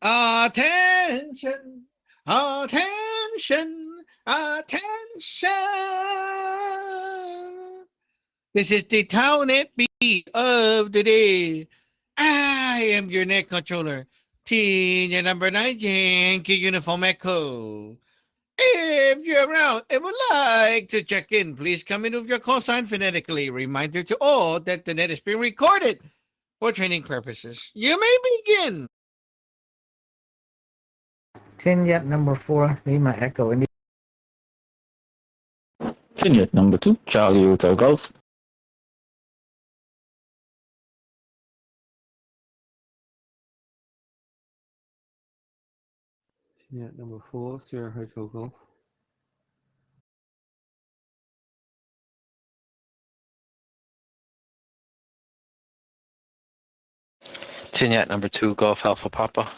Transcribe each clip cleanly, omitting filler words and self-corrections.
Attention, attention, attention. This is the Townnet beat of the day. I am your net controller, Teen number 9, Yankee Uniform Echo. If you're around and would like to check in, please come in with your call sign phonetically. Reminder to all that the net is being recorded for training purposes. You may begin. Vignette number 4, Lima Echo. Vignette number 2, Charlie Hotel Golf. Vignette number 4, Sierra Hotel Golf. Vignette number 2, Golf Alpha Papa.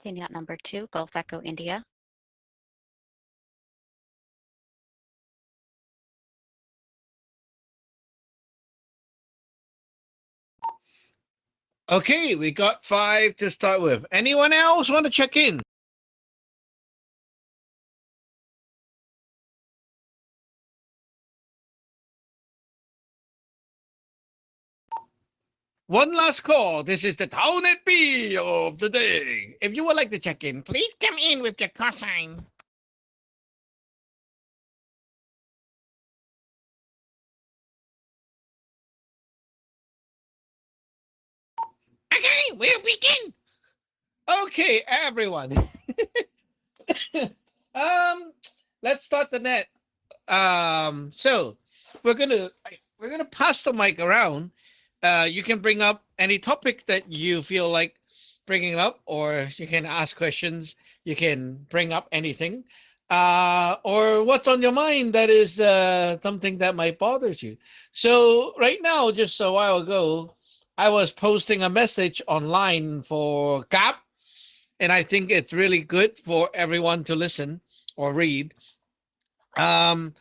Vignette number 2, Golf Echo India. Okay, we got 5 to start with. Anyone else want to check in? One last call. This is the Townnet B of the day. If you would like to check in, please come in with your call sign. Okay, we'll begin. Okay, everyone. Let's start the net. So we're gonna pass the mic around. You can bring up any topic that you feel like bringing up, or you can ask questions. You can bring up anything, or what's on your mind that is something that might bother you. So right now, just a while ago, I was posting a message online for GAP, and I think it's really good for everyone to listen or read. Um,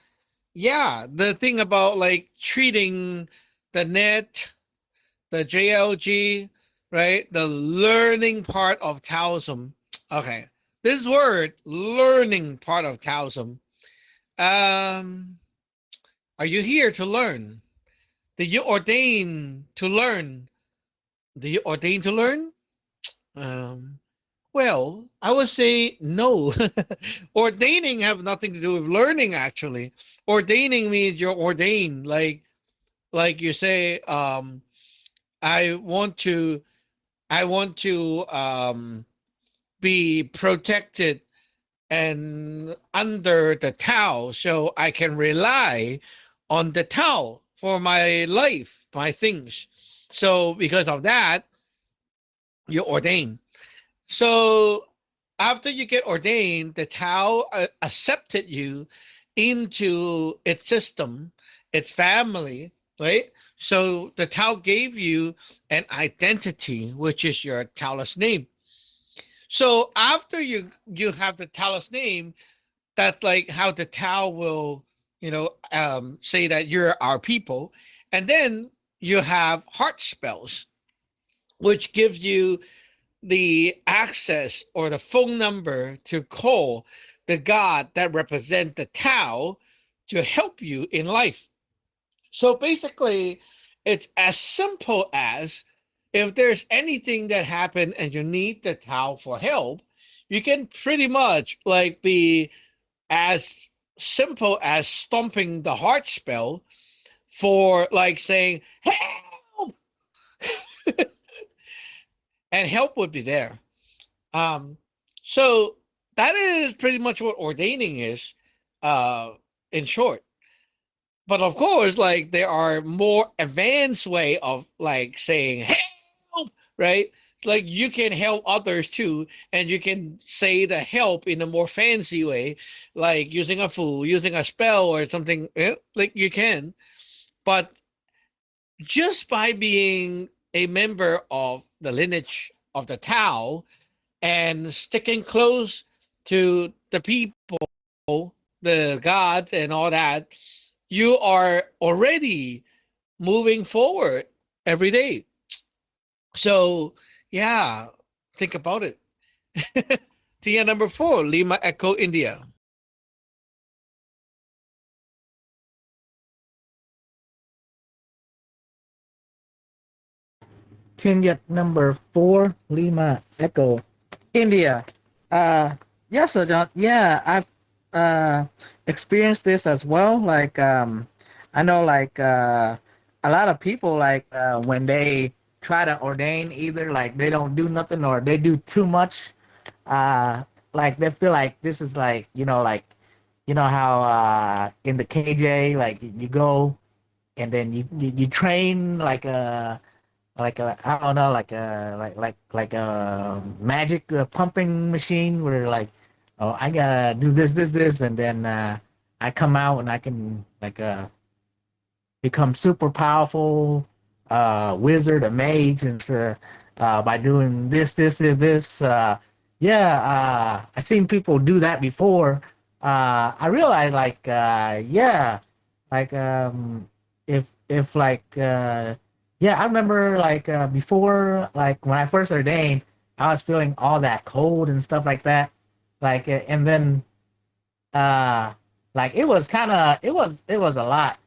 yeah, the thing about like treating the net, the JLG, right? The learning part of Taoism. Okay, this word, learning part of Taoism. Um, are you here to learn? Did you ordain to learn? Do you ordain to learn? Um, well, I would say no. Ordaining have nothing to do with learning. Actually, ordaining means you're ordained. Like you say, I want to I want to be protected and under the Tao so I can rely on the Tao for my life, my things. So because of that, you're ordained. So after you get ordained, the Tao accepted you into its system, its family, right? So the Tao gave you an identity, which is your Taoist name. So after you have the Taoist name, that's like how the Tao will, say that you're our people, and then you have heart spells, which gives you the access or the phone number to call the God that represent the Tao to help you in life. So basically, it's as simple as if there's anything that happened and you need the Tao for help, you can pretty much like be as simple as stomping the heart spell for like saying help, and help would be there. Um, so that is pretty much what ordaining is, uh, in short. But of course, like there are more advanced way of like saying help, right? Like you can help others too, and you can say the help in a more fancy way, like using a fool, using a spell or something. Like you can, but just by being a member of the lineage of the Tao and sticking close to the people the gods and all that, you are already moving forward every day. So yeah, think about it. Tia number 4, Lima Echo India. Kenya number 4, Lima Echo, India. Uh, yes, so John. Yeah, I've experienced this as well. Like, I know, like, a lot of people, like, when they try to ordain, either like they don't do nothing or they do too much. Uh, like they feel like this is like, like, how in the KJ, like you go and then you train like a I don't know like a magic pumping machine where like, oh, I gotta do this and then I come out and I can like become super powerful wizard, a mage, and by doing this. Yeah, I've seen people do that before. I realized like yeah, like if like yeah, I remember like before, like when I first ordained, I was feeling all that cold and stuff like that. Like and then like it was a lot.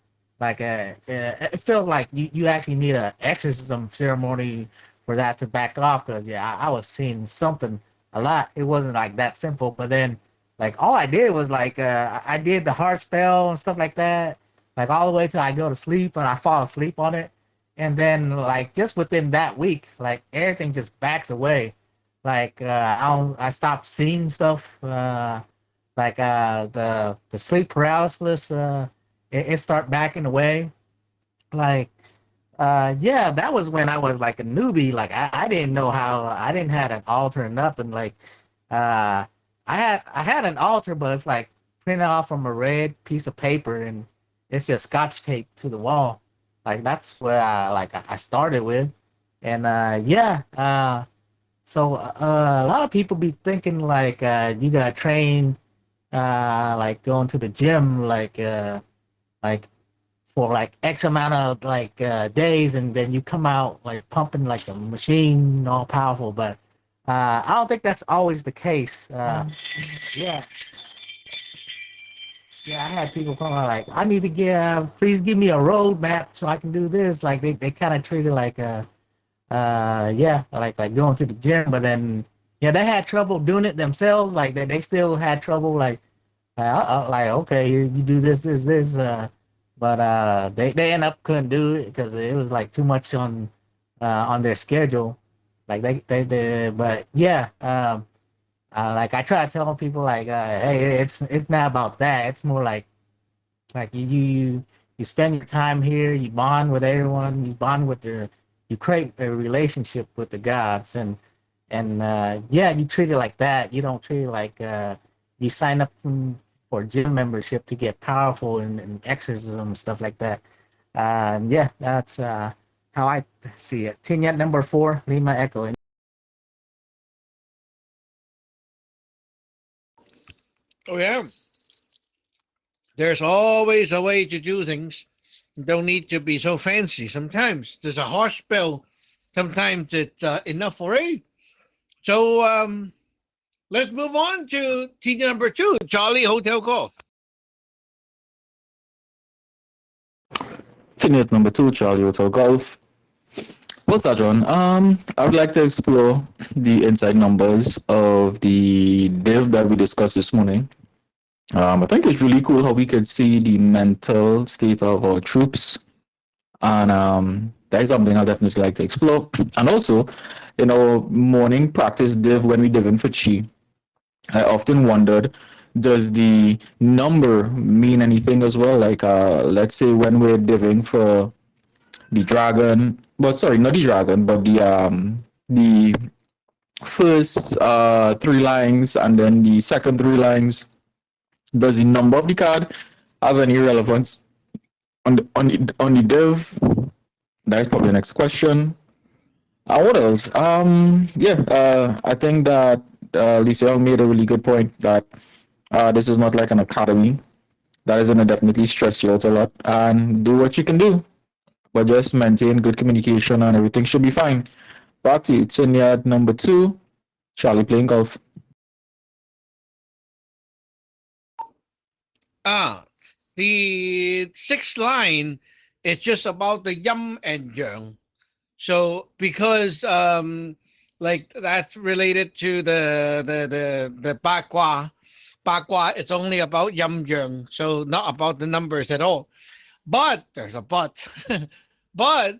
Like it felt like you actually need a exorcism ceremony for that to back off. Because yeah, I was seeing something a lot. It wasn't like that simple. But then like all I did was like I did the heart spell and stuff like that. Like all the way till I go to sleep and I fall asleep on it. And then like just within that week, like everything just backs away. Like I stopped seeing stuff. Like the sleep paralysis it start backing away. Like yeah, that was when I was like a newbie. Like I didn't know how. I didn't have an altar or nothing. Like I had an altar, but it's like printed off from a red piece of paper and it's just scotch tape to the wall. Like that's where I started with. And yeah, so a lot of people be thinking like you gotta train like going to the gym like for like X amount of like days, and then you come out like pumping like a machine, all powerful. But I don't think that's always the case. Yeah, yeah, I had people come out like, I need to please give me a roadmap so I can do this. Like they kind of treat it like yeah, like going to the gym, but then yeah, they had trouble doing it themselves. Like they still had trouble like okay, you do this, but they end up couldn't do it because it was like too much on their schedule. Like but yeah, like I try to tell people like, hey, it's not about that. It's more like you spend your time here, you bond with everyone, you bond with you create a relationship with the gods, and yeah, you treat it like that. You don't treat it like you sign up for gym membership to get powerful and exorcism and stuff like that. Yeah, that's how I see it. Tinyat number 4, Lima Echo. Oh yeah, there's always a way to do things. You don't need to be so fancy. Sometimes there's a harsh spell. Sometimes it's enough already. So let's move on to team number 2, Charlie Hotel Golf. Teammate number 2, Charlie Hotel Golf. What's that, John? I would like to explore the inside numbers of the div that we discussed this morning. I think it's really cool how we could see the mental state of our troops, and that is something I definitely like to explore. And also, in our morning practice div when we div in for Chi, I often wondered, does the number mean anything as well? Like, let's say when we're diving for the dragon, well, sorry, not the dragon, but the first 3 lines and then the second 3 lines. Does the number of the card have any relevance on the div? That is probably the next question. What else? Yeah, I think that Lisa Young made a really good point that This is not like an academy. That is gonna definitely stress you out a lot. And do what you can do, but just maintain good communication and everything should be fine. Back to you. Yard number 2, Charlie playing golf. Ah, the sixth line is just about the yum and yang. So because like that's related to the bakwa. Bakwa, it's only about yum yang, so not about the numbers at all. But there's a but. But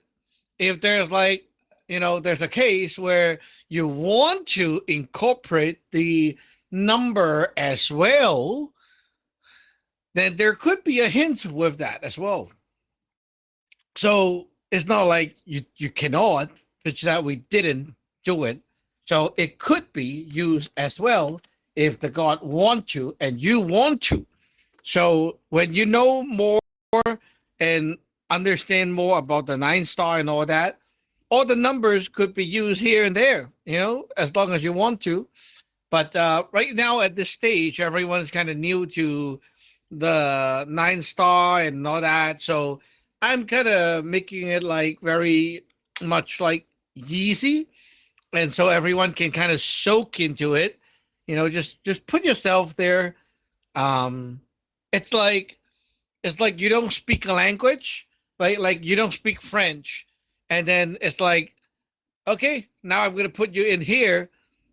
if there's like, there's a case where you want to incorporate the number as well, then there could be a hint with that as well. So it's not like you cannot, it's that we didn't do it. So it could be used as well if the god want to and you want to. So when you know more and understand more about the 9 star and all that, all the numbers could be used here and there, as long as you want to. But right now at this stage, everyone's kind of new to the 9 star and all that. So I'm kind of making it like very much like easy, and so everyone can kind of soak into it. Just put yourself there. Um, it's like you don't speak a language, right? Like you don't speak French, and then it's like, okay, now I'm gonna put you in here.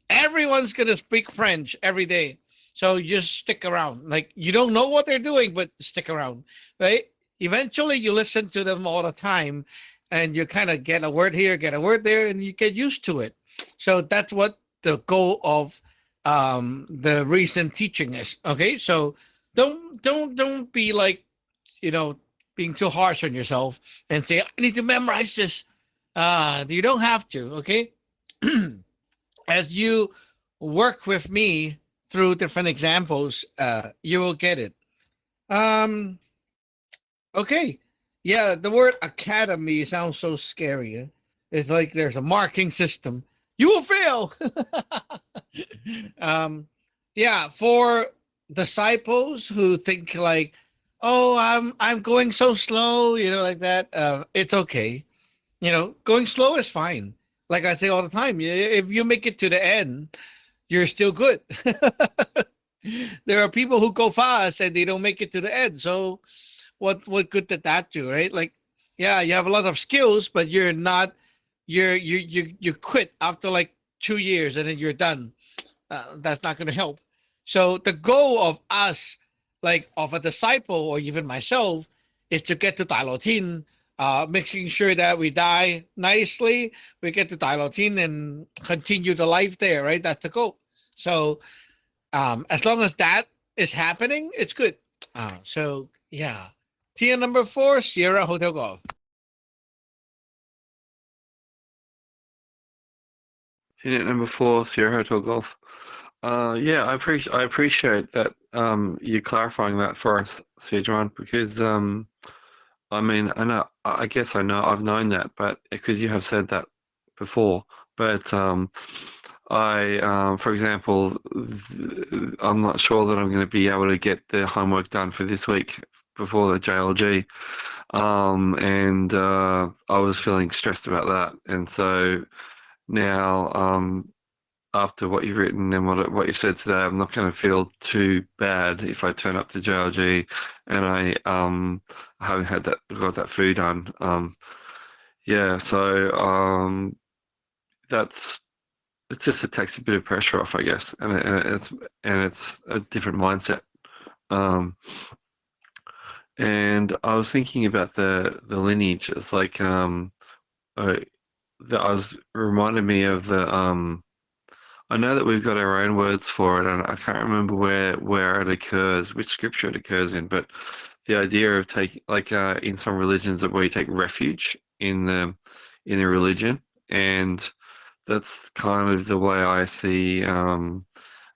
Everyone's gonna speak French every day, so you just stick around. Like you don't know what they're doing, but stick around, right? Eventually, you listen to them all the time, and you kind of get a word here, get a word there, and you get used to it. So that's what the goal of the recent teaching is. Okay, so don't be like, you know, being too harsh on yourself and say, I need to memorize this. You don't have to, okay? As you work with me through different examples, you will get it. Okay. Yeah, the word academy sounds so scary. Eh? It's like there's a marking system. You will fail. um, yeah, for disciples who think like, oh, I'm going so slow, like that. It's okay. Going slow is fine. Like I say all the time, if you make it to the end, you're still good. There are people who go fast and they don't make it to the end. So what good did that do, right? Like, yeah, you have a lot of skills, but you're not you quit after like 2 years and then you're done. That's not going to help. So the goal of us, like of a disciple or even myself, is to get to Dailotin, making sure that we die nicely, we get to Dailotin and continue the life there, right? That's the goal. So as long as that is happening, it's good. So yeah. Tier number 4, Sierra Hotel Golf. Unit number 4, Sierra Hotel Golf. Yeah, I appreciate that you clarifying that for us, Cedron, because I mean, I guess I know I've known that, but because you have said that before, but for example, I'm not sure that I'm going to be able to get the homework done for this week before the JLG, and I was feeling stressed about that, and so now after what you've written and what you said today, I'm not going to feel too bad if I turn up to JLG and I haven't got that food done. Yeah, so it just takes a bit of pressure off, I guess, and it's a different mindset. And I was thinking about the lineage. It's like that was reminded me of the I know that we've got our own words for it, and I can't remember where it occurs, which scripture it occurs in, but the idea of taking, like in some religions, where you take refuge in the religion, and that's kind of the way I see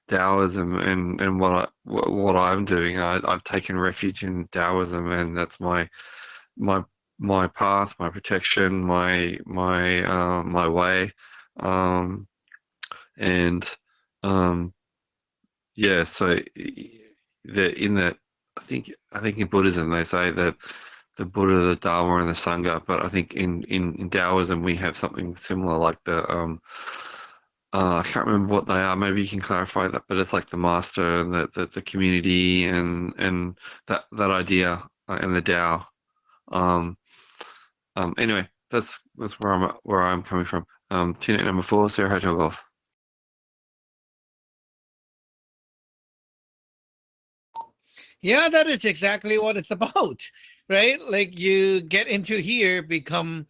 Taoism and what I'm doing. I've taken refuge in Taoism, and that's my path, my protection, my way. And yeah, so I think in Buddhism they say that the Buddha, the Dharma, and the Sangha, but I think in Taoism we have something similar, like the I can't remember what they are. Maybe you can clarify that, but it's like the master and the community and that idea and the Tao. Anyway, that's where I'm coming from. Teammate number 4, Sarah Hotel Golf. Yeah, that is exactly what it's about, right? Like you get into here, become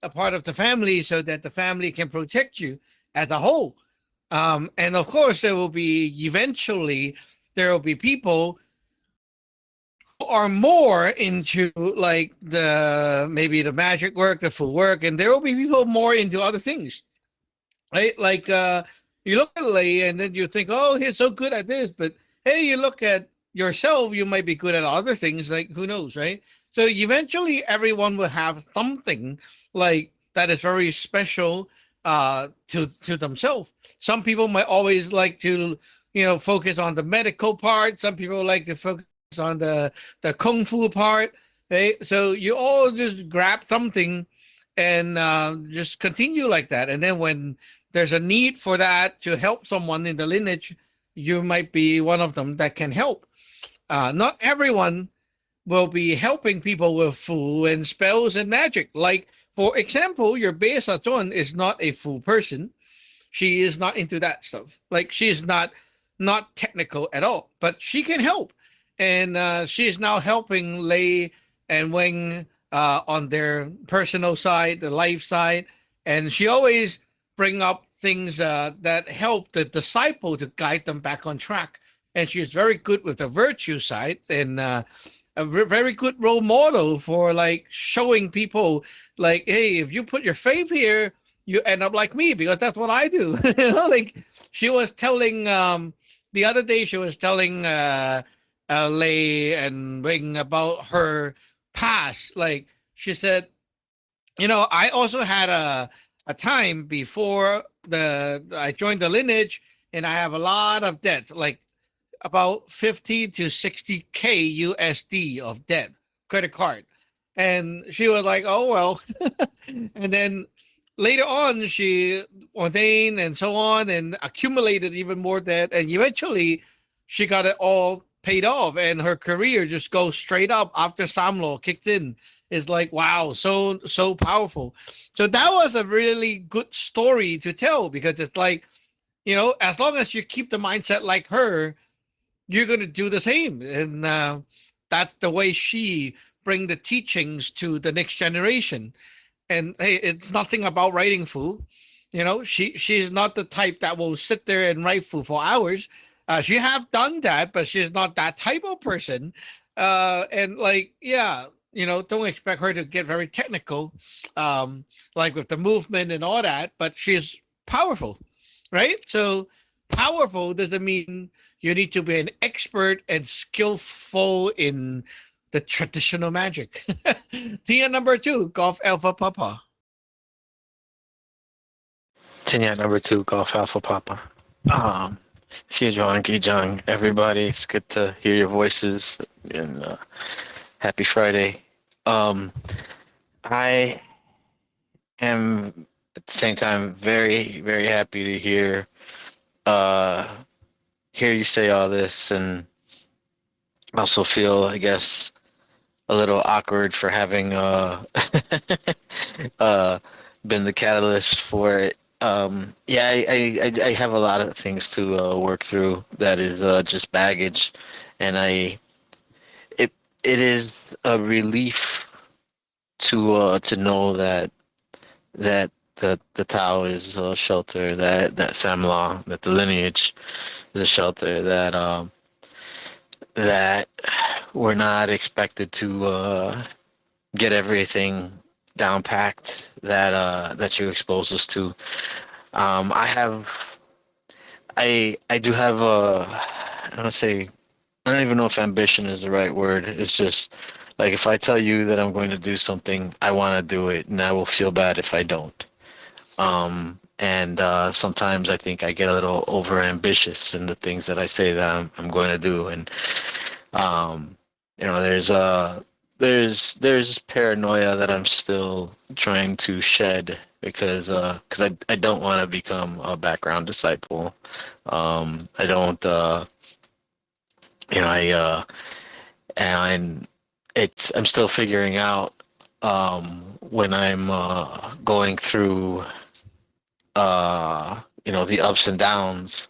a part of the family so that the family can protect you as a whole. And of course, there will be people who are more into like maybe the magic work, the full work, and there will be people more into other things, right? Like you look at Lei and then you think, oh, he's so good at this, but hey, you look at yourself, you might be good at other things, like who knows, right? So eventually everyone will have something like that is very special to themselves. Some people might always like to, focus on the medical part. Some people like to focus on the kung fu part. Okay? So you all just grab something and just continue like that. And then when there's a need for that to help someone in the lineage, you might be one of them that can help. Not everyone will be helping people with fu and spells and magic. Like, for example, your Beisa Zon is not a fu person. She is not into that stuff. Like, she is not technical at all, but she can help. And she is now helping Lei and Weng on their personal side, the life side. And she always bring up things that help the disciple to guide them back on track. And she's very good with the virtue side and a very good role model for like showing people like, hey, if you put your faith here, you end up like me, because that's what I do. Like she was telling the other day, she was telling Lei and Wing about her past. Like she said, I also had a time before I joined the lineage, and I have a lot of debt, like about 50 to 60K USD of debt, credit card. And she was like, oh, well. And then later on, she ordained and so on and accumulated even more debt. And eventually, she got it all paid off. And her career just goes straight up after Samlo kicked in. It's like, wow, so powerful. So that was a really good story to tell, because it's like, as long as you keep the mindset like her, you're going to do the same. And that's the way she bring the teachings to the next generation. And hey, it's nothing about writing fu. She's not the type that will sit there and write fu for hours. She have done that, but she's not that type of person. And like, yeah, don't expect her to get very technical, like with the movement and all that, but she's powerful, right? So powerful doesn't mean you need to be an expert and skillful in the traditional magic. Tia number 2, Golf Alpha Papa. Tia number 2, Golf Alpha Papa. Xie Gijang, everybody. It's good to hear your voices, and happy Friday. I am at the same time very, very happy to hear you say all this, and also feel, I guess, a little awkward for having been the catalyst for it. I have a lot of things to work through that is just baggage, and it is a relief to know that the Tao is a shelter, that Samla, that the lineage is a shelter, that we're not expected to get everything down packed that you expose us to. I do have I don't even know if ambition is the right word. It's just like, if I tell you that I'm going to do something, I want to do it, and I will feel bad if I don't. And sometimes I think I get a little over ambitious in the things that I say that I'm going to do, and You know, there's paranoia that I'm still trying to shed because I don't want to become a background disciple. I don't you know and I'm still figuring out when I'm going through the ups and downs.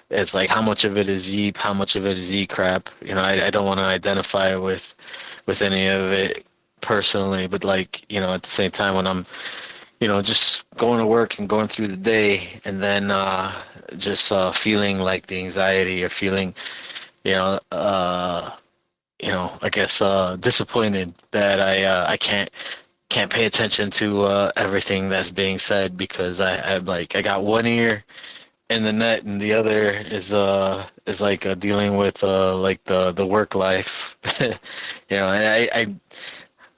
It's like how much of it is yeep, how much of it is e crap. You know, I don't want to identify with any of it personally, but like, at the same time when I'm, just going to work and going through the day and then just feeling like the anxiety or feeling, you know, uh, I guess disappointed that I can't pay attention to everything that's being said because I got one ear in the net and the other is like dealing with like the work life. And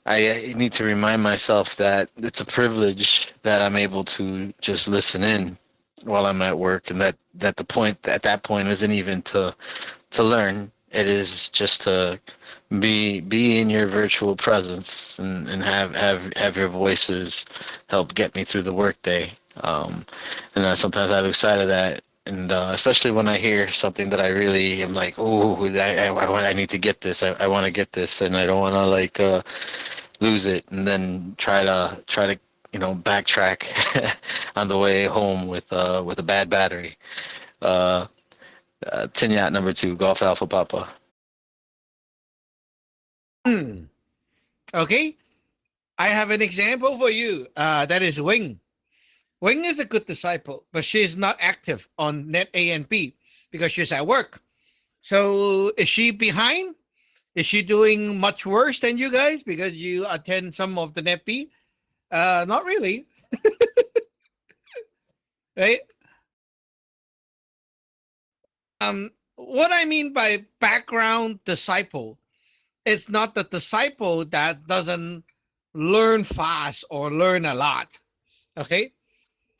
I need to remind myself that it's a privilege that I'm able to just listen in while I'm at work, and that the point at that point isn't even to learn. It is just to be in your virtual presence and have your voices help get me through the workday. And sometimes I lose sight of that, and especially when I hear something that I really am like, oh, I need to get this. I want to get this, and I don't want to like lose it, and then try to backtrack on the way home with a bad battery. Tinyat number 2, Golf Alpha Papa. Okay, I have an example for you. That is Wing. Wing is a good disciple, but she's not active on Net A and B because she's at work. So is she behind? Is she doing much worse than you guys because you attend some of the Net B? Not really, right? What I mean by background disciple is not the disciple that doesn't learn fast or learn a lot. Okay,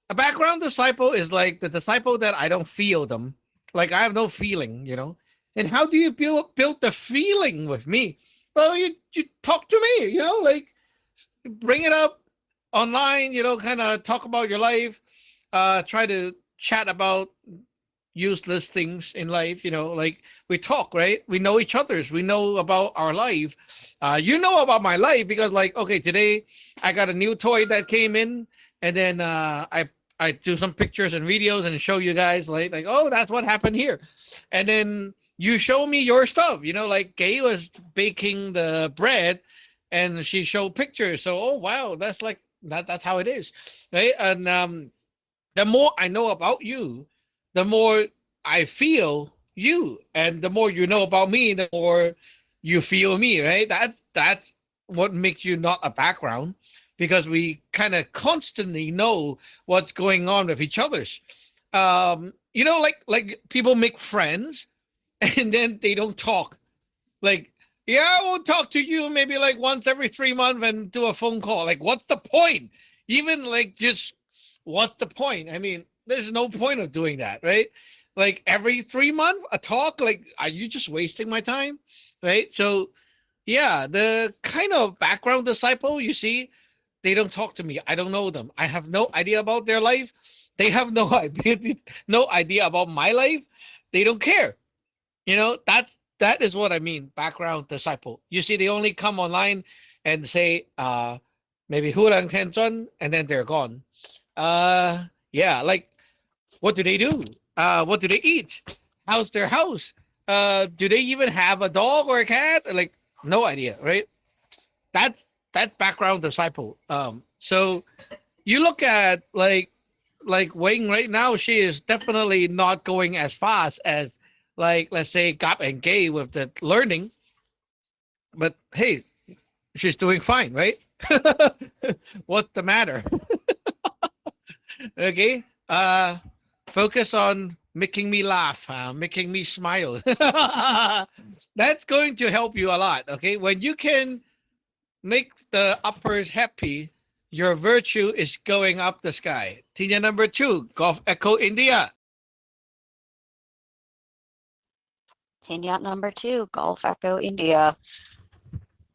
a background disciple is like the disciple that I don't feel them, like I have no feeling, And how do you build the feeling with me? Well, you talk to me, like bring it up online, kind of talk about your life, try to chat about useless things in life, like we talk, right? We know each other's, we know about our life. You know about my life because like, okay, today I got a new toy that came in, and then I do some pictures and videos and show you guys like, oh, that's what happened here. And then you show me your stuff, like Gay was baking the bread and she showed pictures. So, oh, wow, that's like, that's how it is. Right. And the more I know about you, the more I feel you. And the more you know about me, the more you feel me, right? That's what makes you not a background, because we kind of constantly know what's going on with each other's. Like people make friends and then they don't talk. Like, yeah, I will talk to you maybe like once every 3 months and do a phone call. Like, what's the point? Even like just what's the point? I mean, there's no point of doing that, right? Like every 3 months a talk, like are you just wasting my time? Right? So yeah, the kind of background disciple, you see, they don't talk to me. I don't know them. I have no idea about their life. They have no idea about my life. They don't care. That is what I mean, background disciple. You see, they only come online and say maybe Hurang Tenchon, and then they're gone. Yeah, like what do they do? What do they eat? How's their house? Do they even have a dog or a cat? Like, no idea, right? That's background disciple. So you look at like Wing right now, she is definitely not going as fast as like let's say Gap and Gay with the learning. But hey, she's doing fine, right? What's the matter? Okay. Focus on making me laugh, making me smile. That's going to help you a lot. Okay. When you can make the uppers happy, your virtue is going up the sky. Tina number 2, Golf Echo India. Tin yacht number 2, Golf Echo India.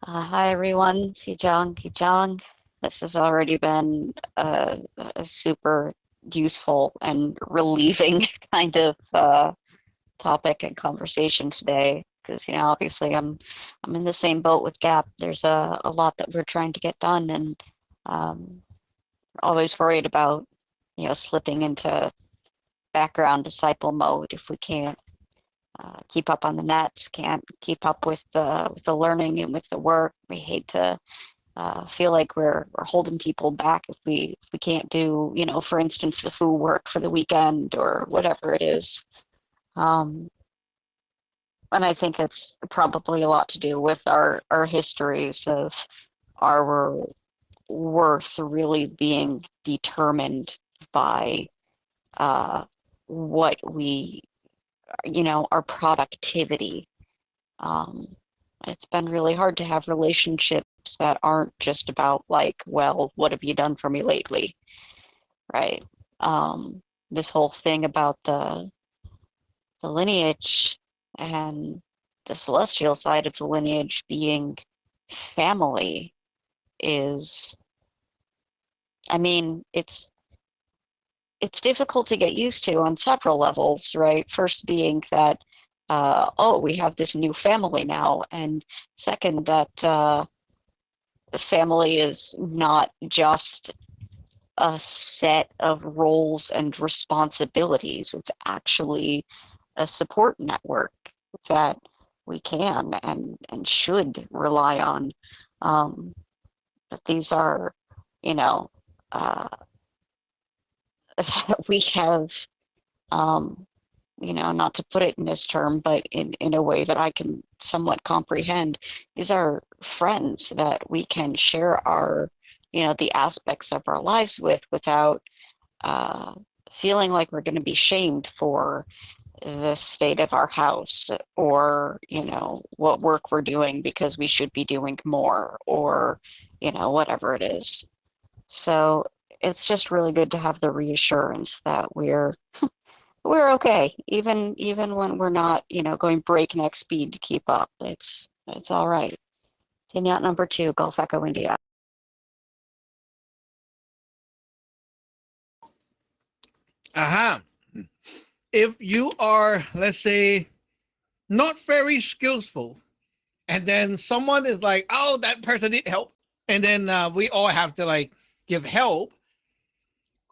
Hi everyone, Sijang, Kijang. This has already been a super useful and relieving kind of topic and conversation today, because obviously I'm in the same boat with Gap. There's a lot that we're trying to get done, and always worried about slipping into background disciple mode if we can't keep up on the nets, can't keep up with the learning and with the work. We hate to feel like we're holding people back if we can't do, for instance, the FOO work for the weekend or whatever it is. And I think it's probably a lot to do with our histories of our worth really being determined by what we, our productivity. It's been really hard to have relationships that aren't just about like, well, what have you done for me lately, right? This whole thing about the lineage and the celestial side of the lineage being family is, I mean, it's difficult to get used to on several levels, right? First being that, oh, we have this new family now, and second that the family is not just a set of roles and responsibilities. It's actually a support network that we can and should rely on. But these are, we have, not to put it in this term, but in a way that I can somewhat comprehend, these are friends that we can share our, the aspects of our lives with without feeling like we're going to be shamed for the state of our house or, what work we're doing because we should be doing more or, whatever it is. So it's just really good to have the reassurance that we're okay, even when we're not, going breakneck speed to keep up. It's all right. Tin yacht number 2, Gulf Echo India. Aha. If you are, let's say, not very skillful, and then someone is like, oh, that person need help, and then we all have to like give help.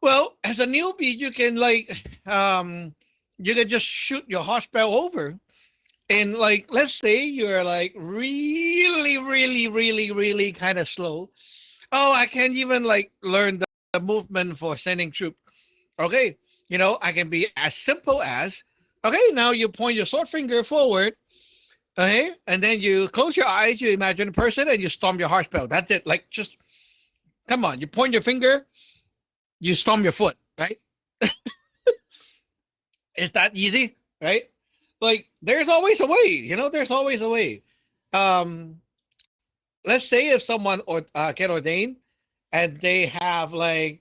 Well, as a newbie, you can like, you can just shoot your hospital over. And like, let's say you're like really, really, really, really kind of slow. Oh, I can't even like learn the movement for sending troops. Okay, I can be as simple as, okay, now you point your sword finger forward, okay, and then you close your eyes, you imagine a person, and you stomp your heart spell. That's it. Like, just come on, you point your finger, you stomp your foot, right? It's that easy, right? Like, there's always a way, there's always a way. Um, let's say if someone or get ordained and they have like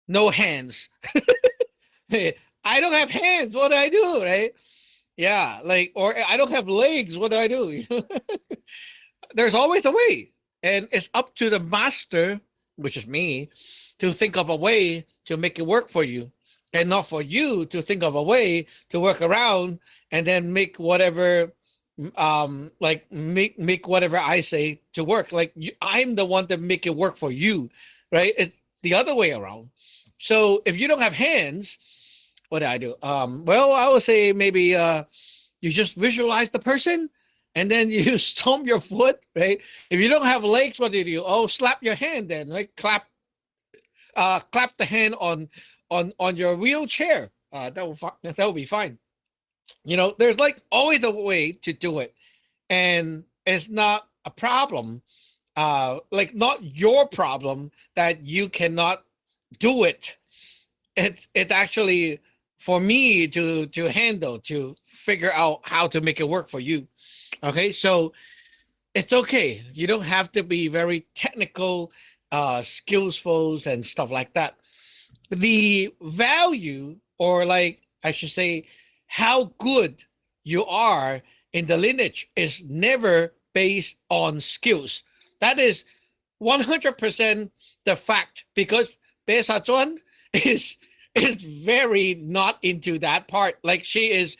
no hands. I don't have hands. What do I do? Right? Yeah. Like, or I don't have legs. What do I do? There's always a way. And it's up to the master, which is me, to think of a way to make it work for you. And not for you to think of a way to work around and then make whatever like make whatever I say to work. Like I'm the one that make it work for you, right? It's the other way around. So if you don't have hands, what do I do? Well, I would say maybe you just visualize the person and then you stomp your foot, right? If you don't have legs, what do you do? Oh, slap your hand then, like clap the hand on your wheelchair. That will be fine. There's like always a way to do it, and it's not a problem. Like not your problem that you cannot do it. It's actually for me to handle, to figure out how to make it work for you. Okay, so it's okay. You don't have to be very technical, skillful and stuff like that. The value, or like I should say, how good you are in the lineage is never based on skills. That is 100% the fact, because Bae Sachuan is very not into that part. Like she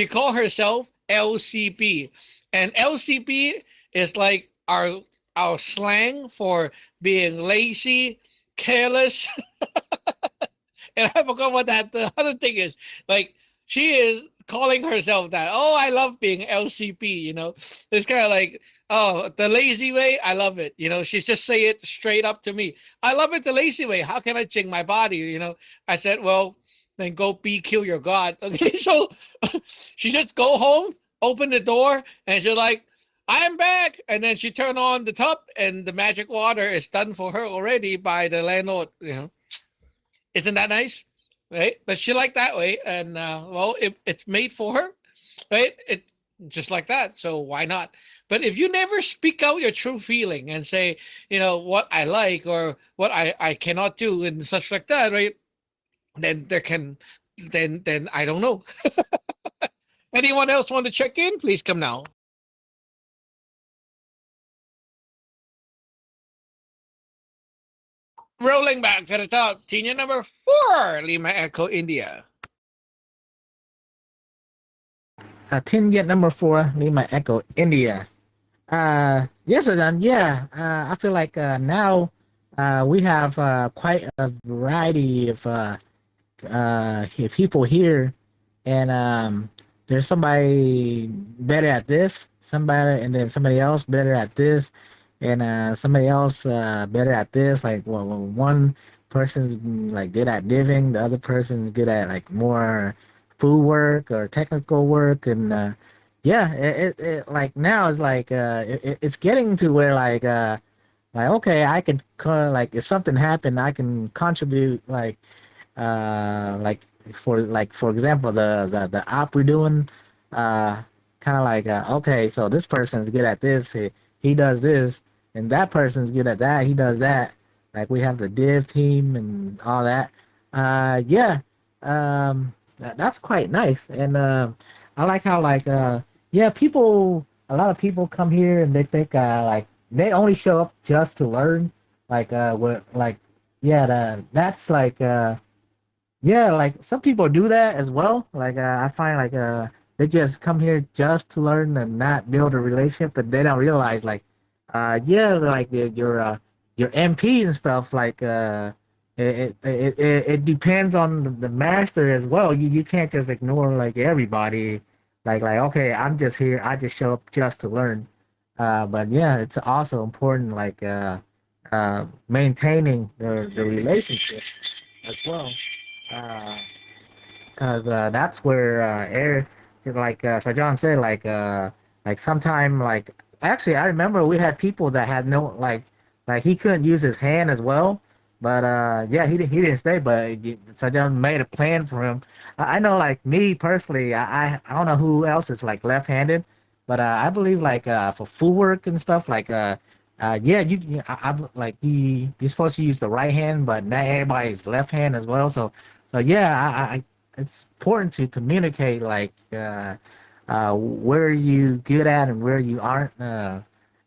call herself LCP, and LCP is like our slang for being lazy, careless, and I forgot what that the other thing is. Like she is calling herself that. Oh, I love being LCP. It's kind of like, oh, the lazy way. I love it. She just say it straight up to me. I love it the lazy way. How can I change my body? I said, well, then go kill your god. Okay, so she just go home, open the door, and she's like, I'm back. And then she turned on the tub, and the magic water is done for her already by the landlord. Isn't that nice? Right? But she like that way, and well, it's made for her, right? It just like that. So why not? But if you never speak out your true feeling and say, what I like or what I cannot do and such like that, right? Then then I don't know. Anyone else want to check in? Please come now. Rolling back to the top, Tina number 4, Lima Echo India. Tingent number 4, Lima Echo India. Yes, Ajahn. Yeah. I feel like now we have quite a variety of people here, and there's somebody better at this, and then somebody else better at this, and somebody else better at this. Like, well, one person's like good at diving, the other person's good at like more food work or technical work, and yeah, it like now it's like it's getting to where like okay, I can like if something happened, I can contribute like for example the op we're doing, kind of like okay, so this person's good at this, he does this, and that person's good at that, he does that. Like we have the div team and all that. Yeah, that's quite nice, and I like how like yeah, a lot of people come here and they think like they only show up just to learn, like what like yeah, that's like yeah, like some people do that as well. Like I find like they just come here just to learn and not build a relationship, but they don't realize like yeah, like your MP and stuff like it depends on the master as well. You can't just ignore like everybody. Like okay, I'm just here. I just show up just to learn. But yeah, it's also important like maintaining the relationship as well. Because that's where air, like Sajan said, like sometime like actually I remember we had people that had no like he couldn't use his hand as well, but yeah, he didn't stay, but Sajan made a plan for him. I know like me personally, I don't know who else is like left-handed, but I believe like for food work and stuff like yeah, like you're supposed to use the right hand, but not everybody's left hand as well. So yeah, it's important to communicate like where you good at and where you aren't,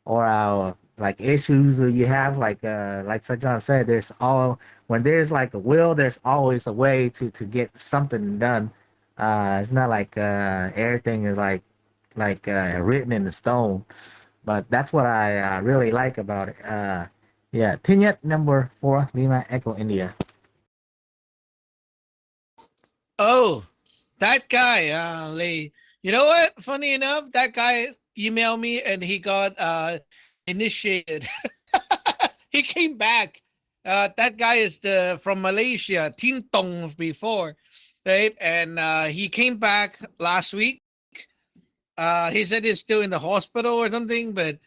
or like issues that you have. Like Sir John said, when there's like a will, there's always a way to get something done. It's not like everything is like written in the stone. But that's what I really like about it. Yeah, Tinyat number 4, Lima Echo India. Oh, that guy, Lee. You know what? Funny enough, that guy emailed me and he got initiated. He came back. That guy is from Malaysia, Tin Tong before, right? And he came back last week. He said he's still in the hospital or something, but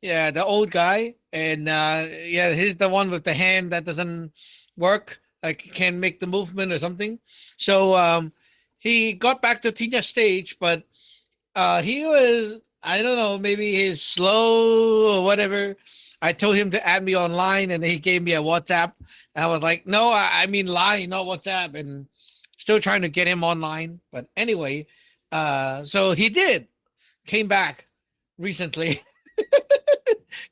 yeah, the old guy. And yeah, he's the one with the hand that doesn't work, like can't make the movement or something. So he got back to Tina stage, but he was, I don't know, maybe he's slow or whatever. I told him to add me online, and he gave me a WhatsApp. And I was like, no, I mean line, not WhatsApp, and still trying to get him online. But anyway, so he did came back recently.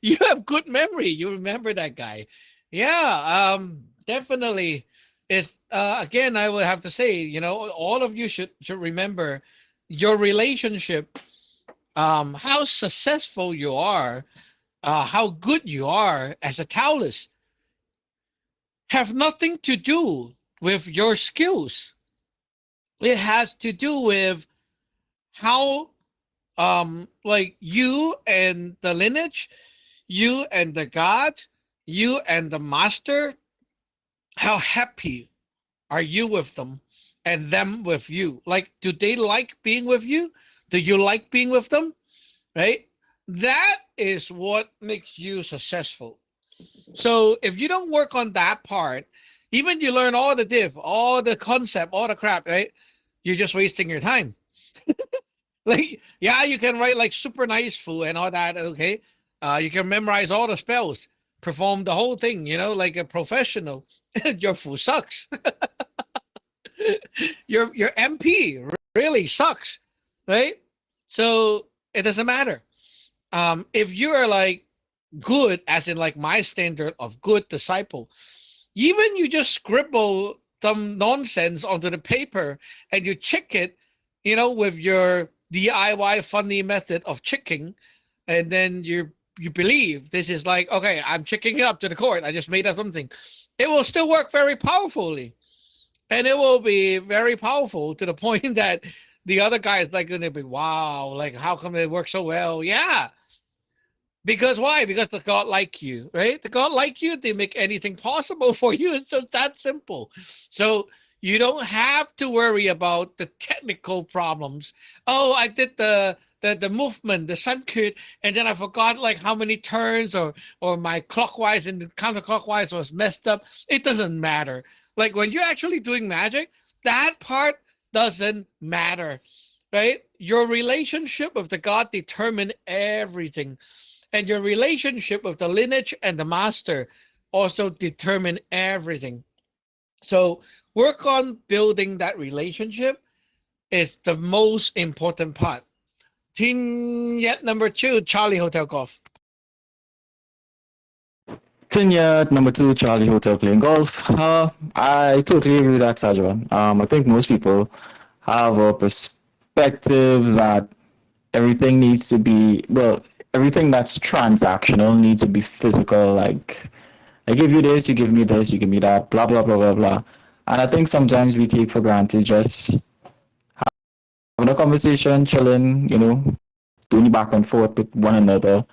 You have good memory. You remember that guy. Yeah, definitely. It's again, I would have to say, all of you should remember your relationship, how successful you are, how good you are as a Taoist, have nothing to do with your skills. It has to do with how, like you and the lineage, you and the God, you and the master, how happy are you with them and them with you? Like, do they like being with you? Do you like being with them? Right? That is what makes you successful. So if you don't work on that part, even you learn all the diff, all the concept, all the crap, right? You're just wasting your time. Like, yeah, you can write like super nice foo and all that, okay? You can memorize all the spells, perform the whole thing, like a professional. Your foo sucks. Your MP really sucks, right? So it doesn't matter. If you are like good, as in like my standard of good disciple, even you just scribble some nonsense onto the paper and you check it, with your DIY funny method of checking, and then you believe this is like, okay, I'm checking it up to the court. I just made up something. It will still work very powerfully. And it will be very powerful to the point that the other guy is like going to be, wow, like how come it works so well? Yeah. Because why? Because the God like you, right? The God like you, they make anything possible for you. It's just that simple. So you don't have to worry about the technical problems. Oh, I did the movement, the sun could, and then I forgot like how many turns or my clockwise and the counterclockwise was messed up. It doesn't matter. Like when you're actually doing magic, that part doesn't matter, right? Your relationship with the God determine everything. And your relationship with the lineage and the master also determine everything. So work on building that relationship is the most important part. Team yet number 2, Charlie Hotel Golf. Tinya, number 2, Charlie Hotel playing golf. I totally agree with that, Sajan. I think most people have a perspective that everything needs to be, well, everything that's transactional needs to be physical. Like, I give you this, you give me this, you give me that, blah, blah, blah, blah, blah. And I think sometimes we take for granted just having a conversation, chilling, doing back and forth with one another.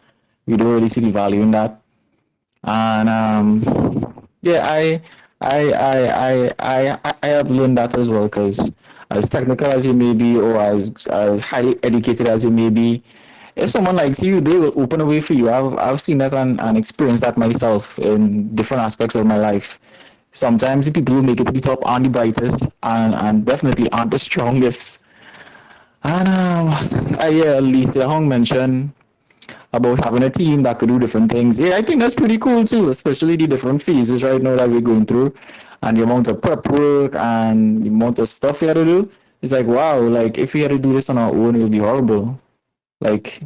We don't really see the value in that. And yeah, I have learned that as well, because as technical as you may be, or as highly educated as you may be, if someone likes you, they will open a way for you. I've seen that and experienced that myself in different aspects of my life. Sometimes the people who make it to the top aren't the brightest and definitely aren't the strongest. And I hear Lisa Hong mention about having a team that could do different things. Yeah, I think that's pretty cool too, especially the different phases right now that we're going through and the amount of prep work and the amount of stuff we had to do. It's like, wow, like if we had to do this on our own, it would be horrible. Like,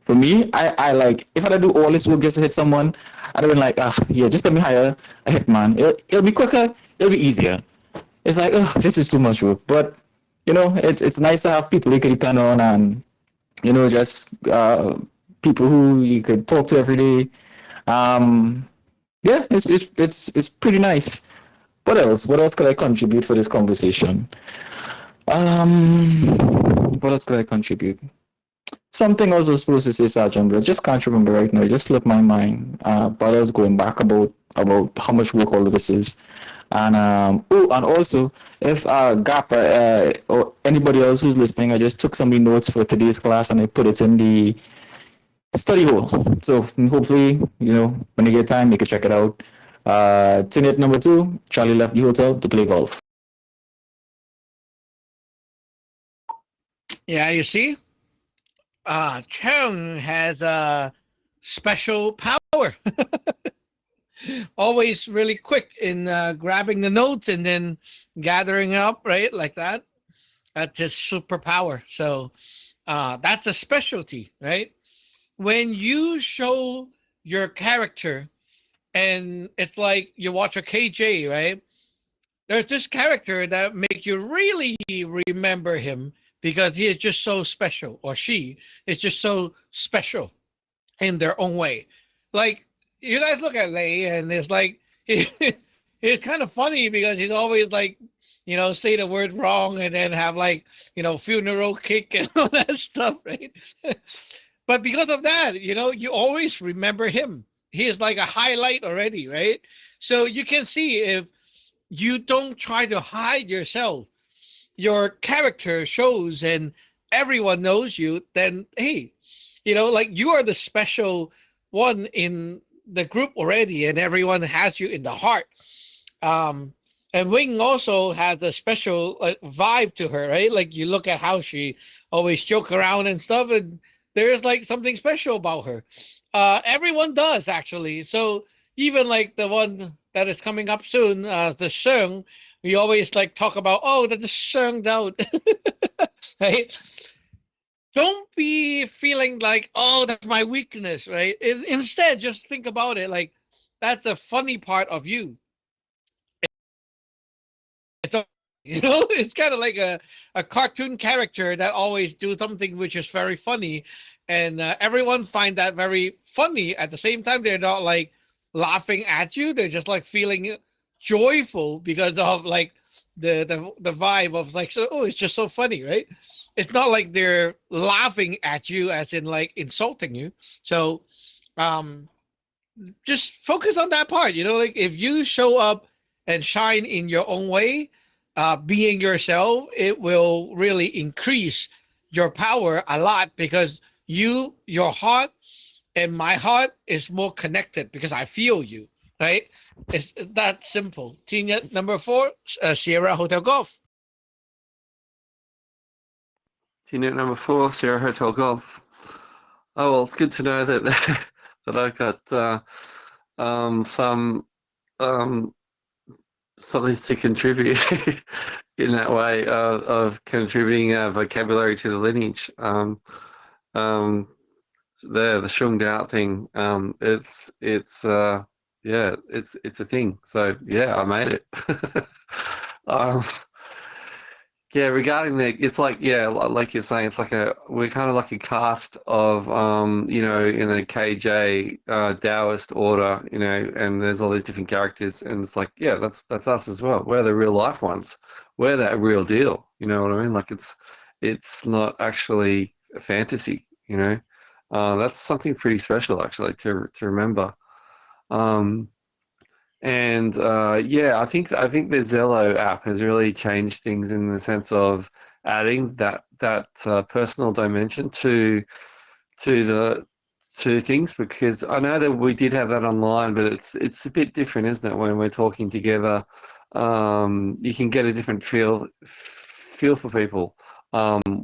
for me, I like, if I had to do all this work just to hit someone, I'd have been like, yeah, just let me hire a hitman. It'll be quicker, it'll be easier. It's like, this is too much work. But, it's nice to have people you can depend on and, just people who you could talk to every day. Yeah, it's pretty nice. What else? What else could I contribute for this conversation? What else could I contribute? Something I was supposed to say, Sergeant, but I just can't remember right now. It just slipped my mind. But I was going back about how much work all of this is. And and also, if Gap or anybody else who's listening, I just took some notes for today's class and I put it in the study hall. So hopefully, when you get time, you can check it out. Tenet number 2, Charlie left the hotel to play golf. Yeah, you see? Cheng has a special power. Always really quick in grabbing the notes and then gathering up, right? Like that. That's his superpower. So That's a specialty, right? When you show your character, and it's like you watch a KJ, right? There's this character that make you really remember him because he is just so special, or she is just so special in their own way. Like you guys look at Lei, and it's like it's kind of funny because he's always like, say the word wrong and then have like, funeral kick and all that stuff, right? But because of that, you always remember him. He is like a highlight already, right? So you can see if you don't try to hide yourself, your character shows and everyone knows you, then hey, like you are the special one in the group already, and everyone has you in the heart. And Wing also has a special vibe to her, right? Like you look at how she always joke around and stuff, and there's like something special about her. Everyone does actually. So even like the one that is coming up soon, the Sheng, we always like talk about, oh, that is Shenged out, right? Don't be feeling like, oh, that's my weakness, right? Instead, just think about it like that's the funny part of you. It's it's kind of like a cartoon character that always do something which is very funny, and everyone find that very funny. At the same time, they're not like laughing at you; they're just like feeling joyful because of like the vibe of like, so, oh, it's just so funny, right? It's not like they're laughing at you as in like insulting you. So um just focus on that part, like if you show up and shine in your own way, being yourself, it will really increase your power a lot because your heart and my heart is more connected because I feel you, right? It's that simple. Team number 4, Sierra Hotel Golf. Unit number 4, Sierra Hotel Golf. Oh well, it's good to know that that I've got some something to contribute in that way of contributing vocabulary to the lineage. The Shunged out thing. It's a thing. So yeah, I made it. um, Yeah, regarding it's like, yeah, like you're saying, it's like we're kind of like a cast of, in the KJ Taoist order, and there's all these different characters, and it's like, yeah, that's us as well. We're the real life ones. We're that real deal. You know what I mean? Like it's not actually a fantasy. That's something pretty special actually to remember. And I think the Zello app has really changed things in the sense of adding that personal dimension to things, because I know that we did have that online, but it's a bit different, isn't it? When we're talking together, you can get a different feel for people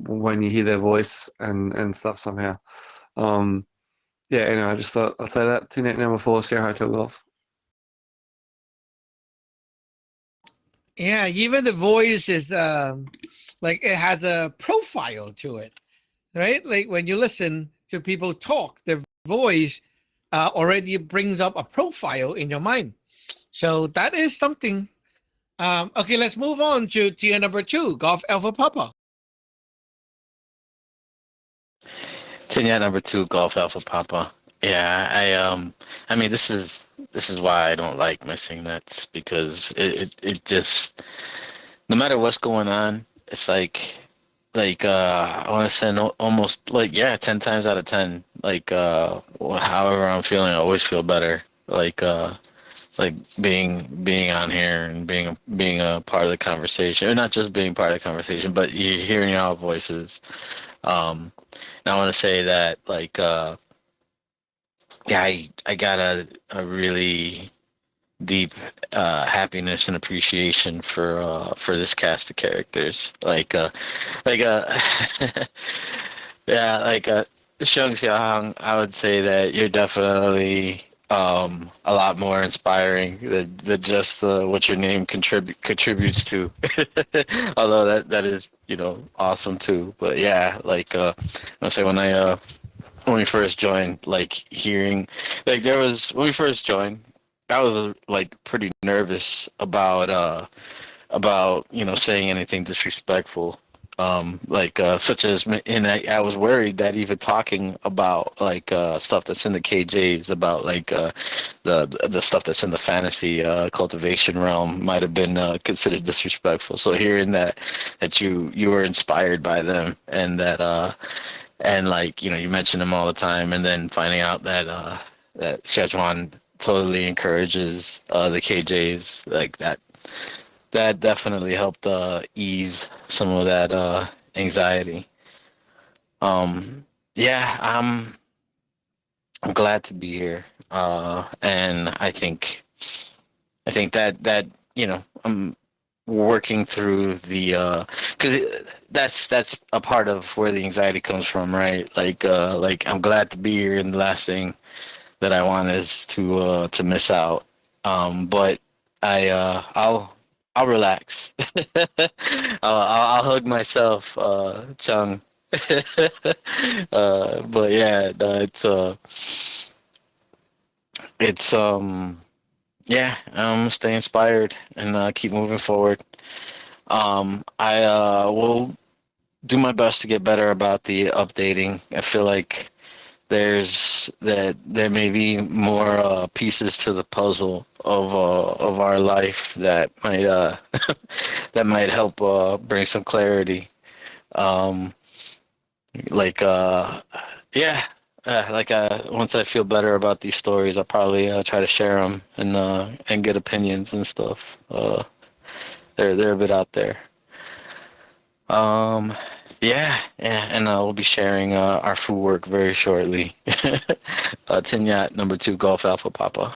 when you hear their voice and stuff somehow. Anyway, I just thought I'd say that. Teammate number 4, Sierra Hotel Golf. Yeah, even the voice is like it has a profile to it, right? Like when you listen to people talk, their voice already brings up a profile in your mind. So that is something. Okay, let's move on to tier number 2, Golf Alpha Papa. Tier number 2, Golf Alpha Papa. Yeah, I mean, this is why I don't like missing nets, because it just, no matter what's going on, it's like I want to say almost like, yeah, 10 times out of 10, like however I'm feeling, I always feel better. Like being on here and being a part of the conversation, or not just being part of the conversation, but you hearing our voices. And I want to say that like. Yeah, I got a really deep happiness and appreciation for this cast of characters. Yeah, like Sheng Xiaohang, I would say that you're definitely a lot more inspiring than just what your name contributes to. Although that is awesome too. But yeah, like I say when we first joined, like hearing like there was when we first joined, I was like pretty nervous about saying anything disrespectful, like such as, and I was worried that even talking about like stuff that's in the KJs, about like the stuff that's in the fantasy cultivation realm might have been considered disrespectful. So hearing that you were inspired by them, and that and like you mention them all the time, and then finding out that Szechuan totally encourages the KJs, like that definitely helped ease some of that anxiety. Yeah, I'm glad to be here, and I think that I'm working through the because that's a part of where the anxiety comes from, right? Like I'm glad to be here, and the last thing that I want is to miss out. But I'll relax. I'll hug myself, Chung. But yeah, no, it's yeah, stay inspired and keep moving forward. I will do my best to get better about the updating. I feel like there may be more pieces to the puzzle of our life that might that might help bring some clarity. Um, like yeah, like once I feel better about these stories, I'll probably try to share them and get opinions and stuff. They're a bit out there. Um, yeah, and we'll be sharing our food work very shortly. Tinyat number 2 Golf Alpha Papa.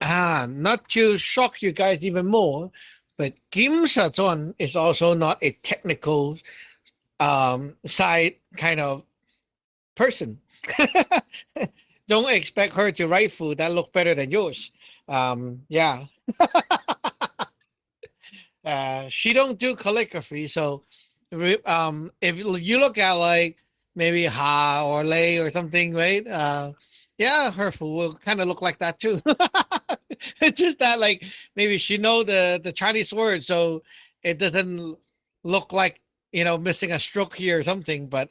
Not to shock you guys even more, but Kim Saton is also not a technical side kind of person. Don't expect her to write food that look better than yours. Yeah. She don't do calligraphy, so if you look at like maybe Ha or Lei or something, right? Yeah, her food will kind of look like that too. It's just that like maybe she know the Chinese word, so it doesn't look like missing a stroke here or something. But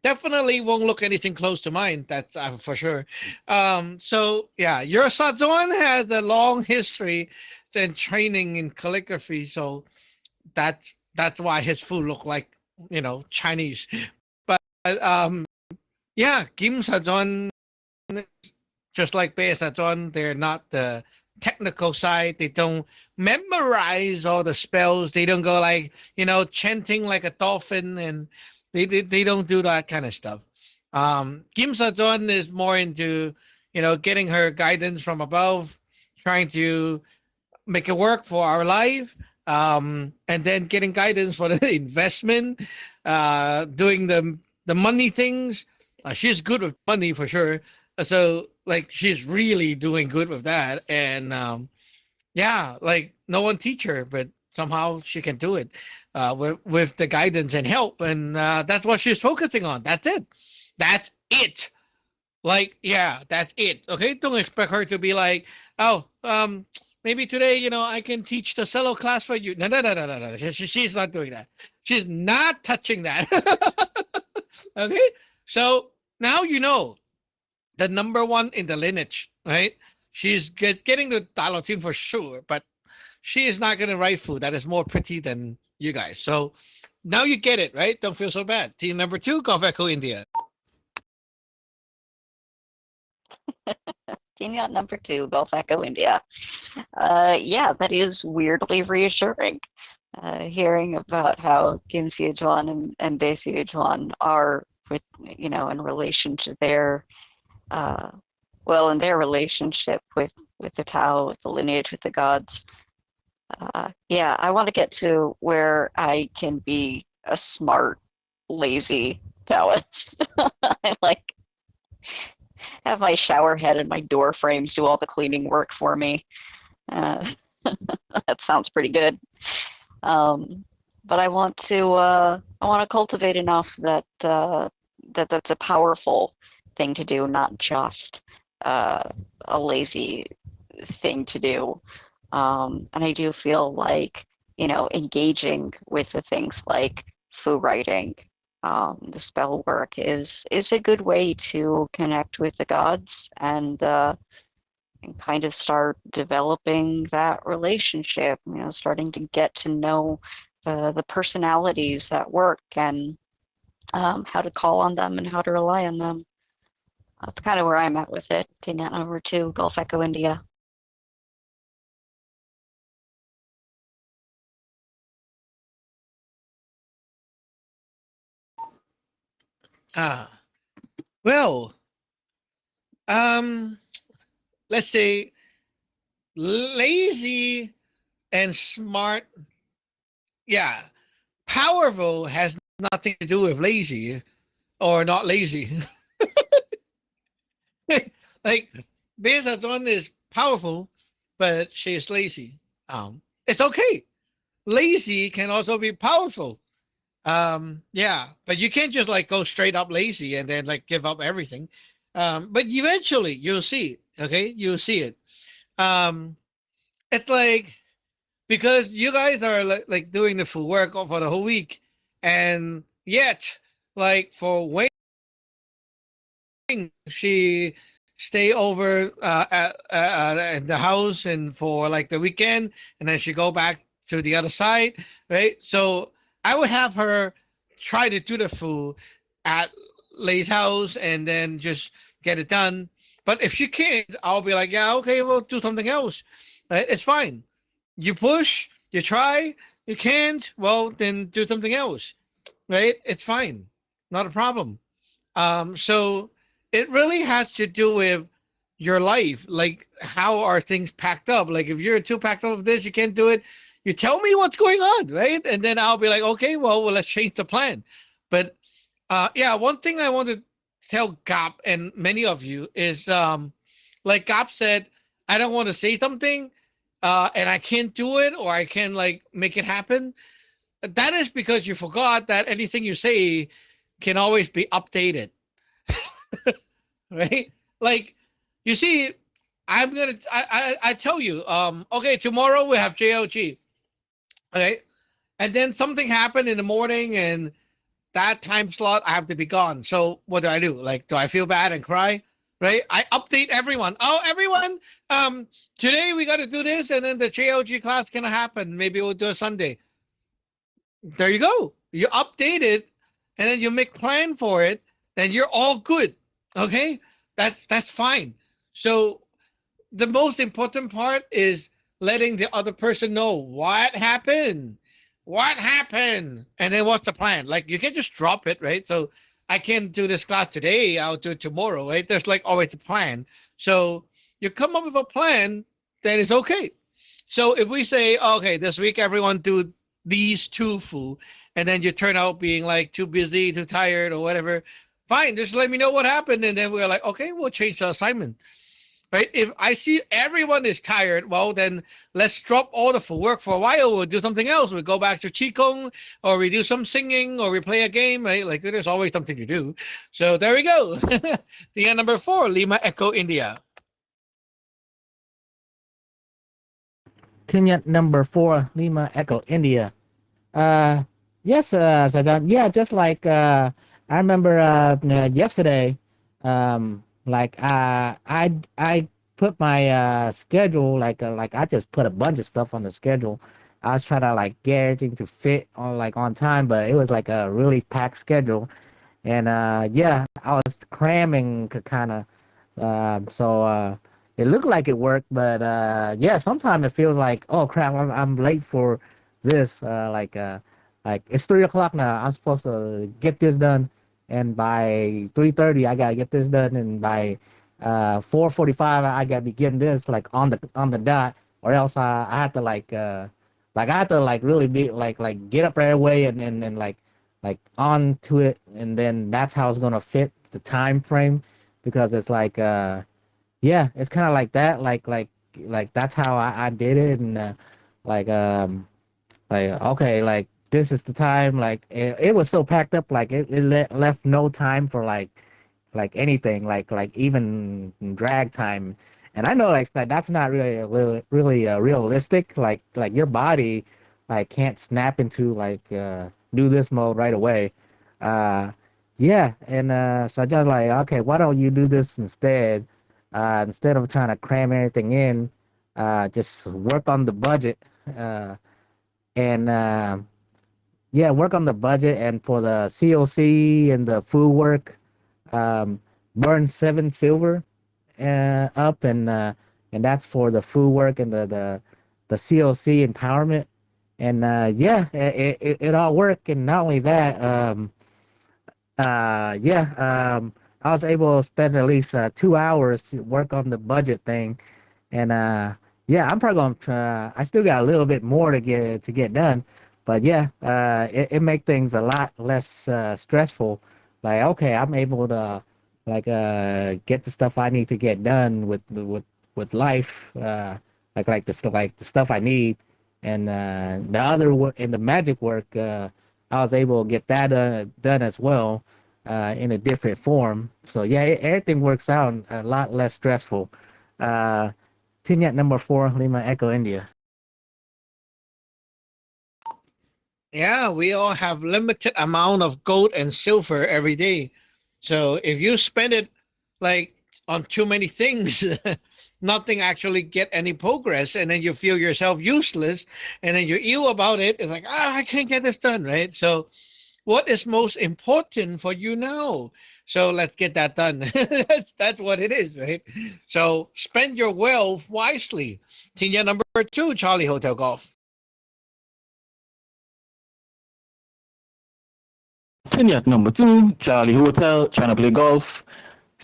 definitely won't look anything close to mine. That's for sure. So yeah, your Sajon has a long history and training in calligraphy, so that's why his food look like Chinese. But yeah, Kim Sajon, just like Bae Sajon, they're not the technical side. They don't memorize all the spells. They don't go like chanting like a dolphin, and they don't do that kind of stuff. Kim Sajon is more into getting her guidance from above, trying to make it work for our life, and then getting guidance for the investment, doing the money things. She's good with money for sure, so like she's really doing good with that. And yeah, like no one teach her, but somehow she can do it with the guidance and help, and that's what she's focusing on. That's it. Like, yeah, that's it. Okay, don't expect her to be like, oh, maybe today, I can teach the cello class for you. No, no, no, no, no, no. She's not doing that. She's not touching that. Okay, so now you know the number one in the lineage, right? She's getting the Dalotin for sure, but she is not going to write food that is more pretty than you guys. So now you get it, right? Don't feel so bad. Team number 2, Golf Echo India. Team yacht number 2, Gulf Echo India. Yeah, that is weirdly reassuring. Hearing about how Kim Sejuan and Bae Sejuan are with, in relation to their, in their relationship with the Tao, with the lineage, with the gods. Yeah, I want to get to where I can be a smart, lazy Taoist. I like have my shower head and my door frames do all the cleaning work for me. Uh, that sounds pretty good. Um, but I want to cultivate enough that that's a powerful thing to do, not just uh, a lazy thing to do. And I do feel like, engaging with the things like foo writing, the spell work is a good way to connect with the gods and kind of start developing that relationship, starting to get to know the personalities at work and how to call on them and how to rely on them. That's kind of where I'm at with it. Taking that over to Gulf Echo India. Ah, well, um, let's say lazy and smart. Yeah, powerful has nothing to do with lazy or not lazy. Like Bezos is powerful, but she is lazy. It's okay. Lazy can also be powerful. Yeah, but you can't just like go straight up lazy and then like give up everything. But eventually you'll see it. Okay, you'll see it. Um, it's like because you guys are like doing the full work for the whole week, and yet like for Wayne, she stay over at the house and for like the weekend, and then she go back to the other side, right? So I would have her try to do the food at Lay's house and then just get it done. But if she can't, I'll be like, yeah, okay, we'll do something else. Right? It's fine. You push, you try, you can't, well, then do something else. Right? It's fine. Not a problem. So it really has to do with your life. Like, how are things packed up? Like, if you're too packed up with this, you can't do it. You tell me what's going on, right? And then I'll be like, okay, well, let's change the plan. But yeah, one thing I want to tell Gap and many of you is, like Gap said, I don't want to say something, and I can't do it, or I can't like make it happen. That is because you forgot that anything you say can always be updated, right? Like, you see, I tell you, okay, tomorrow we have JLG, okay, and then something happened in the morning, and that time slot I have to be gone. So what do I do? Like, do I feel bad and cry? Right? I update everyone. Oh, everyone, today we got to do this, and then the JLG class gonna happen. Maybe we'll do a Sunday. There you go. You update it, and then you make plan for it, then you're all good. Okay, that's fine. So the most important part is letting the other person know what happened, and then what's the plan. Like, you can't just drop it, right? So I can't do this class today, I'll do it tomorrow, right? There's like always a plan. So you come up with a plan, then it's okay. So if we say, okay, this week everyone do these two food, and then you turn out being like too busy, too tired, or whatever, fine, just let me know what happened, and then we're like, okay, we'll change the assignment. Right? If I see everyone is tired, well, then let's drop all the full work for a while. We'll do something else. We go back to Qigong, or we do some singing, or we play a game, right? Like, there's always something to do. So there we go. The end number 4, Lima Echo India. Kenya number 4, Lima Echo India. Yes, Sajan. Yeah, just like I remember yesterday, like I put my schedule like I just put a bunch of stuff on the schedule. I was trying to like get everything to fit on time, but it was like a really packed schedule, and yeah, I was cramming kind of. So it looked like it worked, but yeah, sometimes it feels like, oh crap, I'm late for this. Like it's 3 o'clock now. I'm supposed to get this done, and by 3:30 I gotta get this done, and by 4:45 I gotta be getting this like on the dot, or else I have to like I have to like really be like get up right away and like on to it, and then that's how it's gonna fit the time frame, because it's like yeah, it's kind of like that, like that's how I did it, and like okay, like this is the time, like it was so packed up, like left no time for like anything, like even drag time. And I know like that's not really realistic, like your body like can't snap into like do this mode right away. uh yeah, and so I just like, okay, why don't you do this instead, instead of trying to cram everything in, just work on the budget, uh and yeah, work on the budget, and for the COC and the food work, um, burn 7 silver up, and that's for the food work and the COC empowerment, and yeah, it all worked. And not only that, yeah, I was able to spend at least 2 hours to work on the budget thing, and yeah, I'm probably gonna try. I still got a little bit more to get done, but yeah, it make things a lot less stressful. Like, okay, I'm able to like get the stuff I need to get done with life, like the stuff I need, and the other work and the magic work, I was able to get that done as well, in a different form. So yeah, everything works out a lot less stressful. Uh, Tinyat number 4, Lima Echo India. Yeah, we all have limited amount of gold and silver every day. So if you spend it like on too many things, nothing actually get any progress, and then you feel yourself useless, and then you ill about it. It's like, I can't get this done, right? So what is most important for you now? So let's get that done. That's what it is, right? So spend your wealth wisely. Tinya number 2, Charlie Hotel Golf. Kenyak number 2, Charlie Hotel, trying to play golf.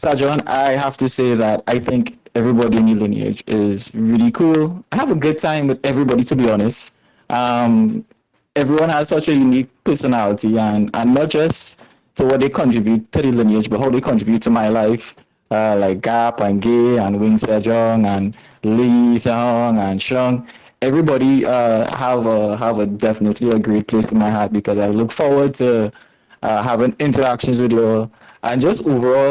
Sajon, I have to say that I think everybody in your lineage is really cool. I have a good time with everybody, to be honest. Um, Everyone has such a unique personality, and not just to what they contribute to the lineage, but how they contribute to my life. Like Gap and Gay and Wing Sejong and Lee Sejong and Shung. Everybody have a definitely a great place in my heart, because I look forward to having interactions with you all, and just overall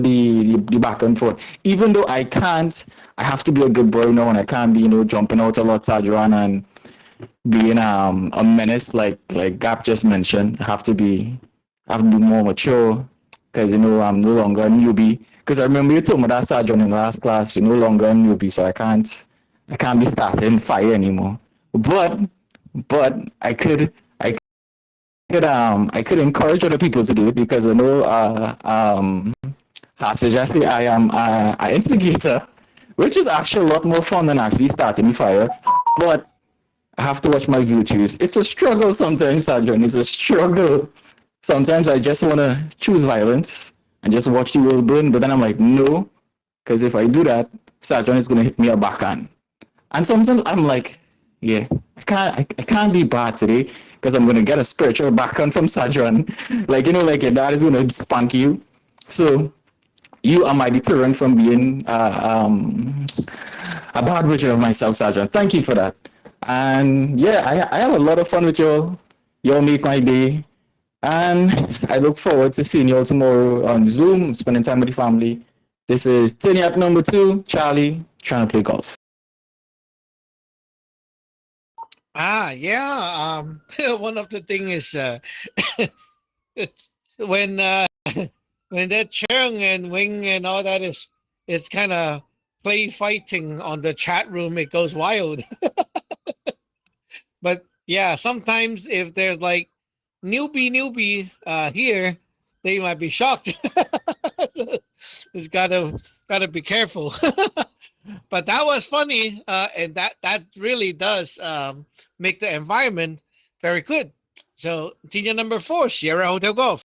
the back and forth. Even though I have to be a good boy now, and I can't be jumping out a lot, Sajuan, and being a menace like Gap just mentioned. I have to be more mature, because I'm no longer a newbie. Because I remember you told me that, Sajuan, in the last class, you're no longer a newbie, so I can't be starting fire anymore. But I could encourage other people to do it, because I know as suggested, I am an instigator, which is actually a lot more fun than actually starting the fire. But I have to watch my virtues. It's a struggle sometimes, Adrian. It's a struggle. Sometimes I just want to choose violence and just watch the world burn, but then I'm like, no, because if I do that, Sergeant is going to hit me a backhand. And sometimes I'm like, yeah, I can't be bad today, because I'm gonna get a spiritual backhand from Sergeant. Like your dad is gonna spank you. So you are my deterrent from being a bad version of myself, Sergeant. Thank you for that. And yeah, I have a lot of fun with y'all. Y'all make my day. And I look forward to seeing y'all tomorrow on Zoom, spending time with the family. This is Tiniat number 2, Charlie, trying to play golf. Yeah. One of the thing is when when that Chung and Wing and all that is, it's kind of play fighting on the chat room. It goes wild. But yeah, sometimes if there's like newbie here, they might be shocked. It's gotta be careful. But that was funny, and that really does make the environment very good. So, team number 4, Sierra Hotel Golf.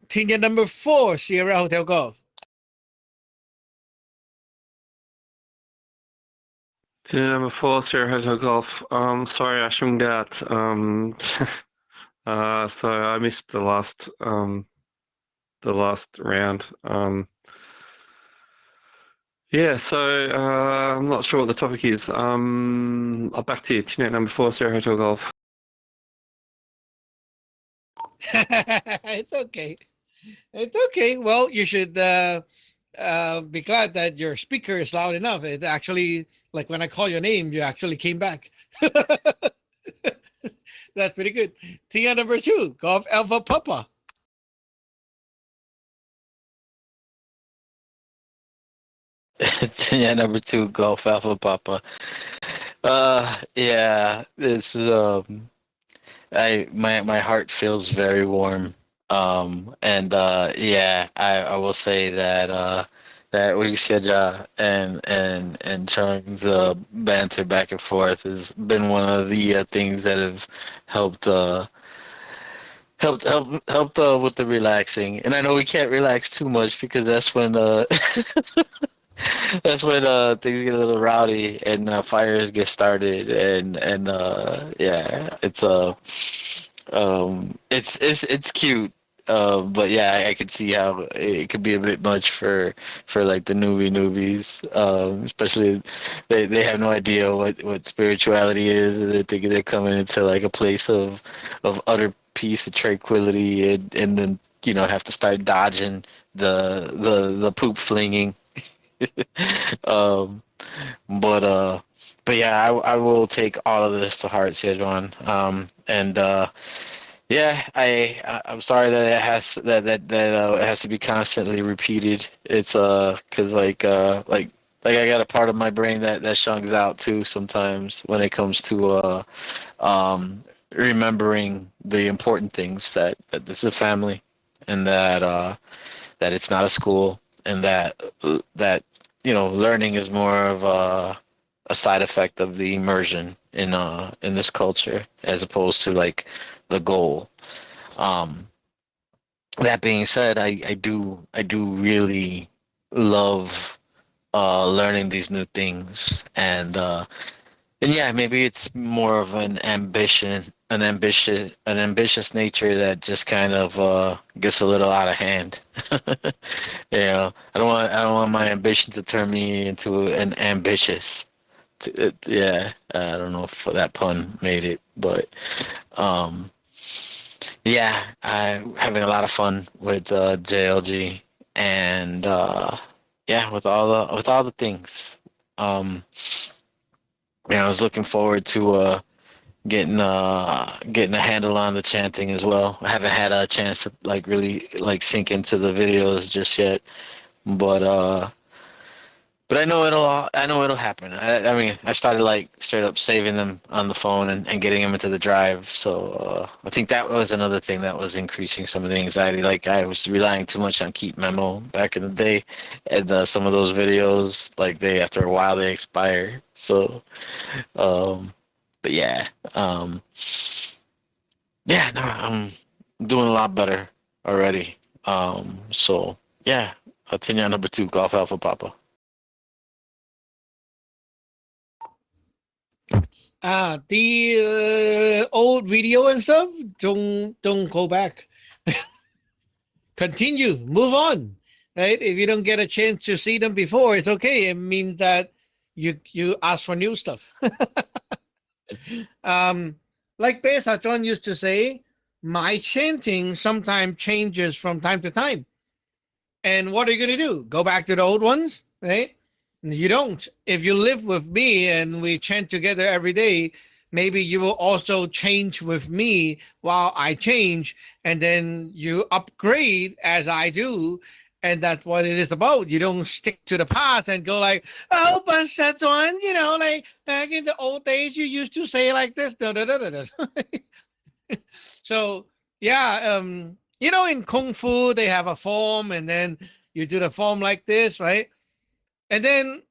Team number 4, Sierra Hotel Golf. Dinner number 4, Sierra Hotel Golf. Sorry, I shrugged out. So I missed the last round. Yeah, so I'm not sure what the topic is. I'll back to you. Tune number 4, Sierra Hotel Golf. It's okay. It's okay. Well, you should be glad that your speaker is loud enough. It actually, like when I call your name, you actually came back. That's pretty good. Tia number 2, Golf Alpha Papa. Yeah, number 2, Golf Alpha Papa. Yeah, this is my heart feels very warm. And yeah, I will say that that Wixiaja and Chung's banter back and forth has been one of the things that have helped helped with the relaxing. And I know we can't relax too much because that's when that's when things get a little rowdy and fires get started and yeah, it's cute. But yeah, I could see how it could be a bit much for like the newbies. Especially they have no idea what spirituality is, and they think they're coming into like a place of utter peace and tranquility, and then have to start dodging the poop flinging. um, but yeah, I will take all of this to heart, Sejwan. And yeah, I'm sorry that it has it has to be constantly repeated. It's cause like I got a part of my brain that shungs out too sometimes when it comes to remembering the important things, that this is a family, and that it's not a school, and that learning is more of a side effect of the immersion in this culture as opposed to like the goal. That being said, I do really love learning these new things, and yeah, maybe it's more of an ambitious nature that just kind of gets a little out of hand. I don't want my ambition to turn me into an ambitious. Yeah, I don't know if that pun made it, but yeah, I'm having a lot of fun with JLG, and yeah, with all the things. I was looking forward to getting a handle on the chanting as well. I haven't had a chance to like really like sink into the videos just yet, but I know it'll happen. I mean, I started like straight up saving them on the phone and getting them into the drive. So I think that was another thing that was increasing some of the anxiety. Like I was relying too much on Keep Memo back in the day, and some of those videos, like after a while they expire. So, but yeah, yeah, no, I'm doing a lot better already. So yeah, Tinya number 2, Golf Alpha Papa. The old video and stuff, don't go back. Continue, move on. Right? If you don't get a chance to see them before, it's okay. It means that you ask for new stuff. Like Besa John used to say, my chanting sometimes changes from time to time. And what are you going to do? Go back to the old ones, right? You don't. If you live with me and we chant together every day, maybe you will also change with me while I change, and then you upgrade as I do. And that's what it is about. You don't stick to the past and go like, oh, but Satuan, like back in the old days, you used to say like this. So, yeah, in Kung Fu, they have a form, and then you do the form like this, right? And then,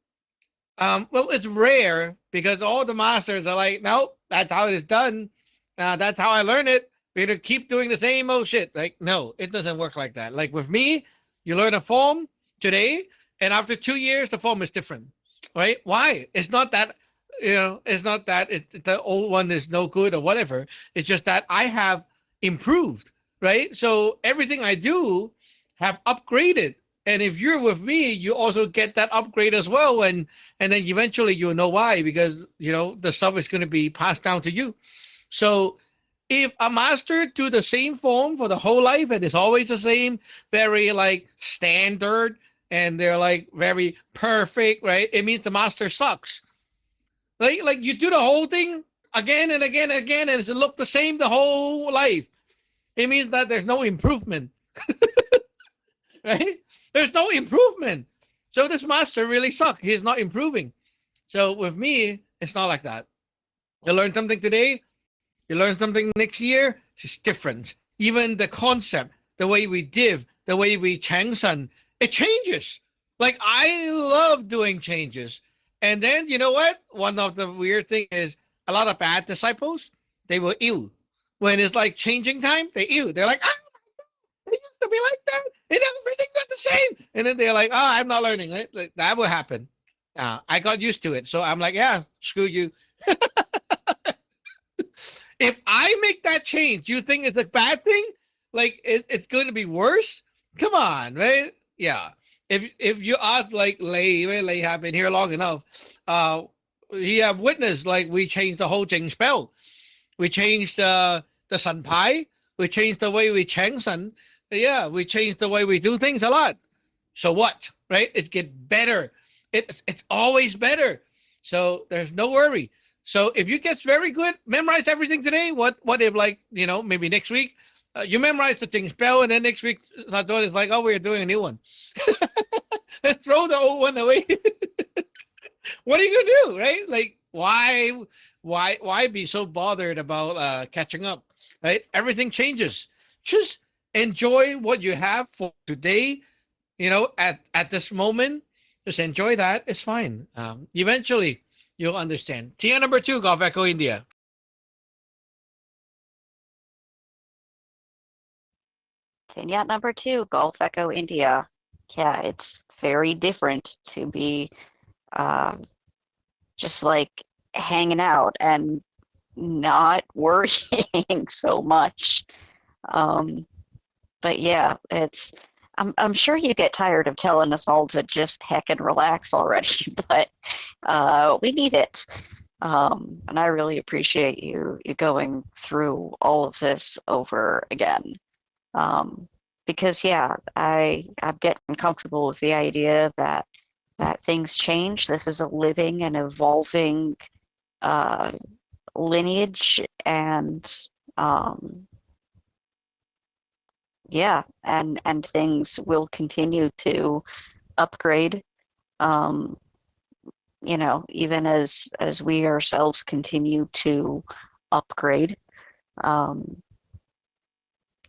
well, it's rare because all the masters are like, nope, that's how it's done. That's how I learn it. We're going to keep doing the same old shit. Like, no, it doesn't work like that. Like with me, you learn a form today, and after 2 years, the form is different, right? Why? It's not that it's not that the old one is no good or whatever. It's just that I have improved, right? So everything I do have upgraded. And if you're with me, you also get that upgrade as well. And then eventually you'll know why, because the stuff is going to be passed down to you. So if a master do the same form for the whole life and it's always the same, very like standard, and they're like very perfect, right? It means the master sucks. Like you do the whole thing again and again and again, and it look the same the whole life. It means that there's no improvement, right? There's no improvement. So this master really sucks. He's not improving. So with me, it's not like that. You learn something today, you learn something next year, it's different. Even the concept, the way we div, the way we changsan, it changes. Like I love doing changes. And then you know what? One of the weird thing is a lot of bad disciples, they will ew. When it's like changing time, they ew. They're like, it used to be like that. And everything's not the same. And then they're like, I'm not learning. Right? Like, that will happen. I got used to it. So I'm like, yeah, screw you. If I make that change, you think it's a bad thing? Like it's going to be worse? Come on, right? Yeah. If you ask like Lei have been here long enough, he have witnessed like we changed the whole Jing spell. We changed the Sun Pai. We changed the way we Cheng Sun. Yeah, we changed the way we do things a lot. So what, right? It get better. It's always better. So there's no worry. So if you get very good, memorize everything today. What if like, maybe next week, you memorize the Jing spell, and then next week, Sador is like, we're doing a new one. Let's throw the old one away. What are you gonna do, right? Like, why be so bothered about catching up, right? Everything changes. Just enjoy what you have for today. At this moment, just enjoy that. It's fine. Eventually, you'll understand. Tier number 2, Golf Echo India. Vignette number 2, Gulf Echo India. Yeah, it's very different to be just like hanging out and not worrying so much. But yeah, I'm sure you get tired of telling us all to just heckin' relax already, but we need it. And I really appreciate you going through all of this over again. Because yeah, I'm getting comfortable with the idea that things change. This is a living and evolving lineage, and yeah, and things will continue to upgrade. Even as we ourselves continue to upgrade.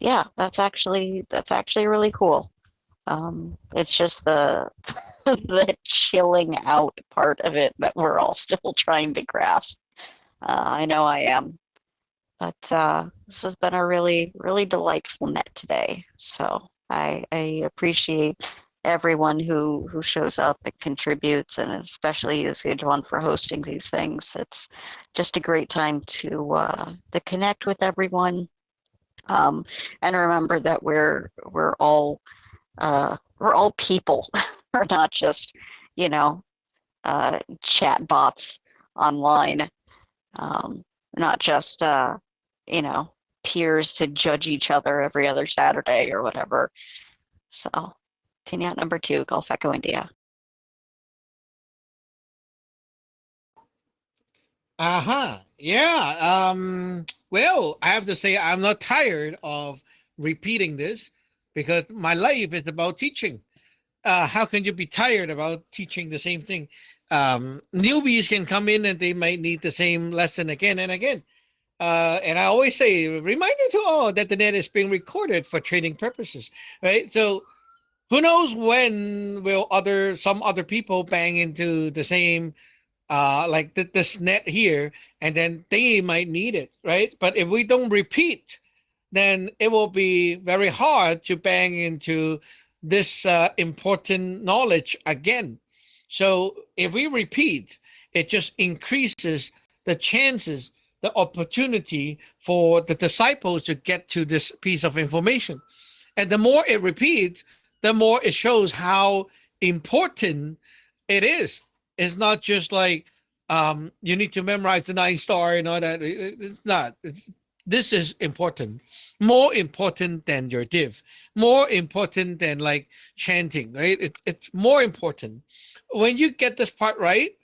Yeah, that's actually really cool. It's just the the chilling out part of it that we're all still trying to grasp. I know I am, but this has been a really, really delightful net today. So I appreciate everyone who shows up and contributes, and especially you, Sejwan, for hosting these things. It's just a great time to connect with everyone. And remember that we're all people. We're not just chat bots online. Not just peers to judge each other every other Saturday or whatever. So, Vignette number 2, Gulf Echo India. Yeah. Well, I have to say I'm not tired of repeating this, because my life is about teaching. How can you be tired about teaching the same thing? Newbies can come in and they might need the same lesson again and again. And I always say, reminder to all that the net is being recorded for training purposes, right? So who knows when will some other people bang into the same like this net here, and then they might need it, right? But if we don't repeat, then it will be very hard to bang into this important knowledge again. So if we repeat, it just increases the chances, the opportunity for the disciples to get to this piece of information. And the more it repeats, the more it shows how important it is. It's not just like you need to memorize the 9 star and all that. It's not. This is important, more important than your div, more important than like chanting, right? It's more important. When you get this part right,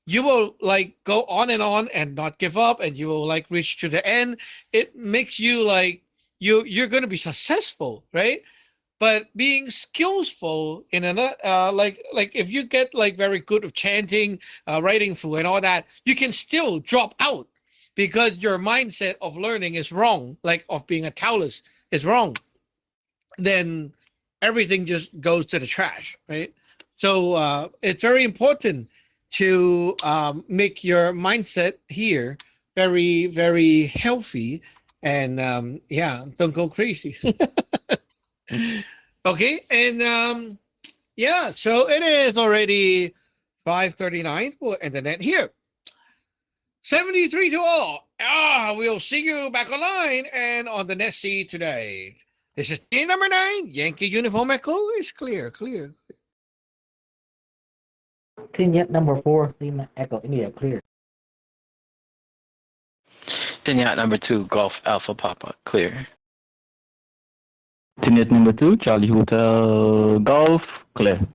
you will like go on and not give up, and you will like reach to the end. It makes you like you're going to be successful, right? But being skillful in another like if you get like very good of chanting, writing flu and all that, you can still drop out because your mindset of learning is wrong, like of being a Taoist is wrong. Then everything just goes to the trash, right? So it's very important to make your mindset here very, very healthy, and yeah, don't go crazy. Okay, and yeah, so it is already 5:39. We'll end the net here. 73 to all. We'll see you back online and on the next sea today. This is team number 9. Yankee Uniform Echo is clear. Team number 4, Lima Echo India, clear. Then yacht number 2, Golf Alpha Papa, clear. Team number 2, Charlie Hotel Golf, clear.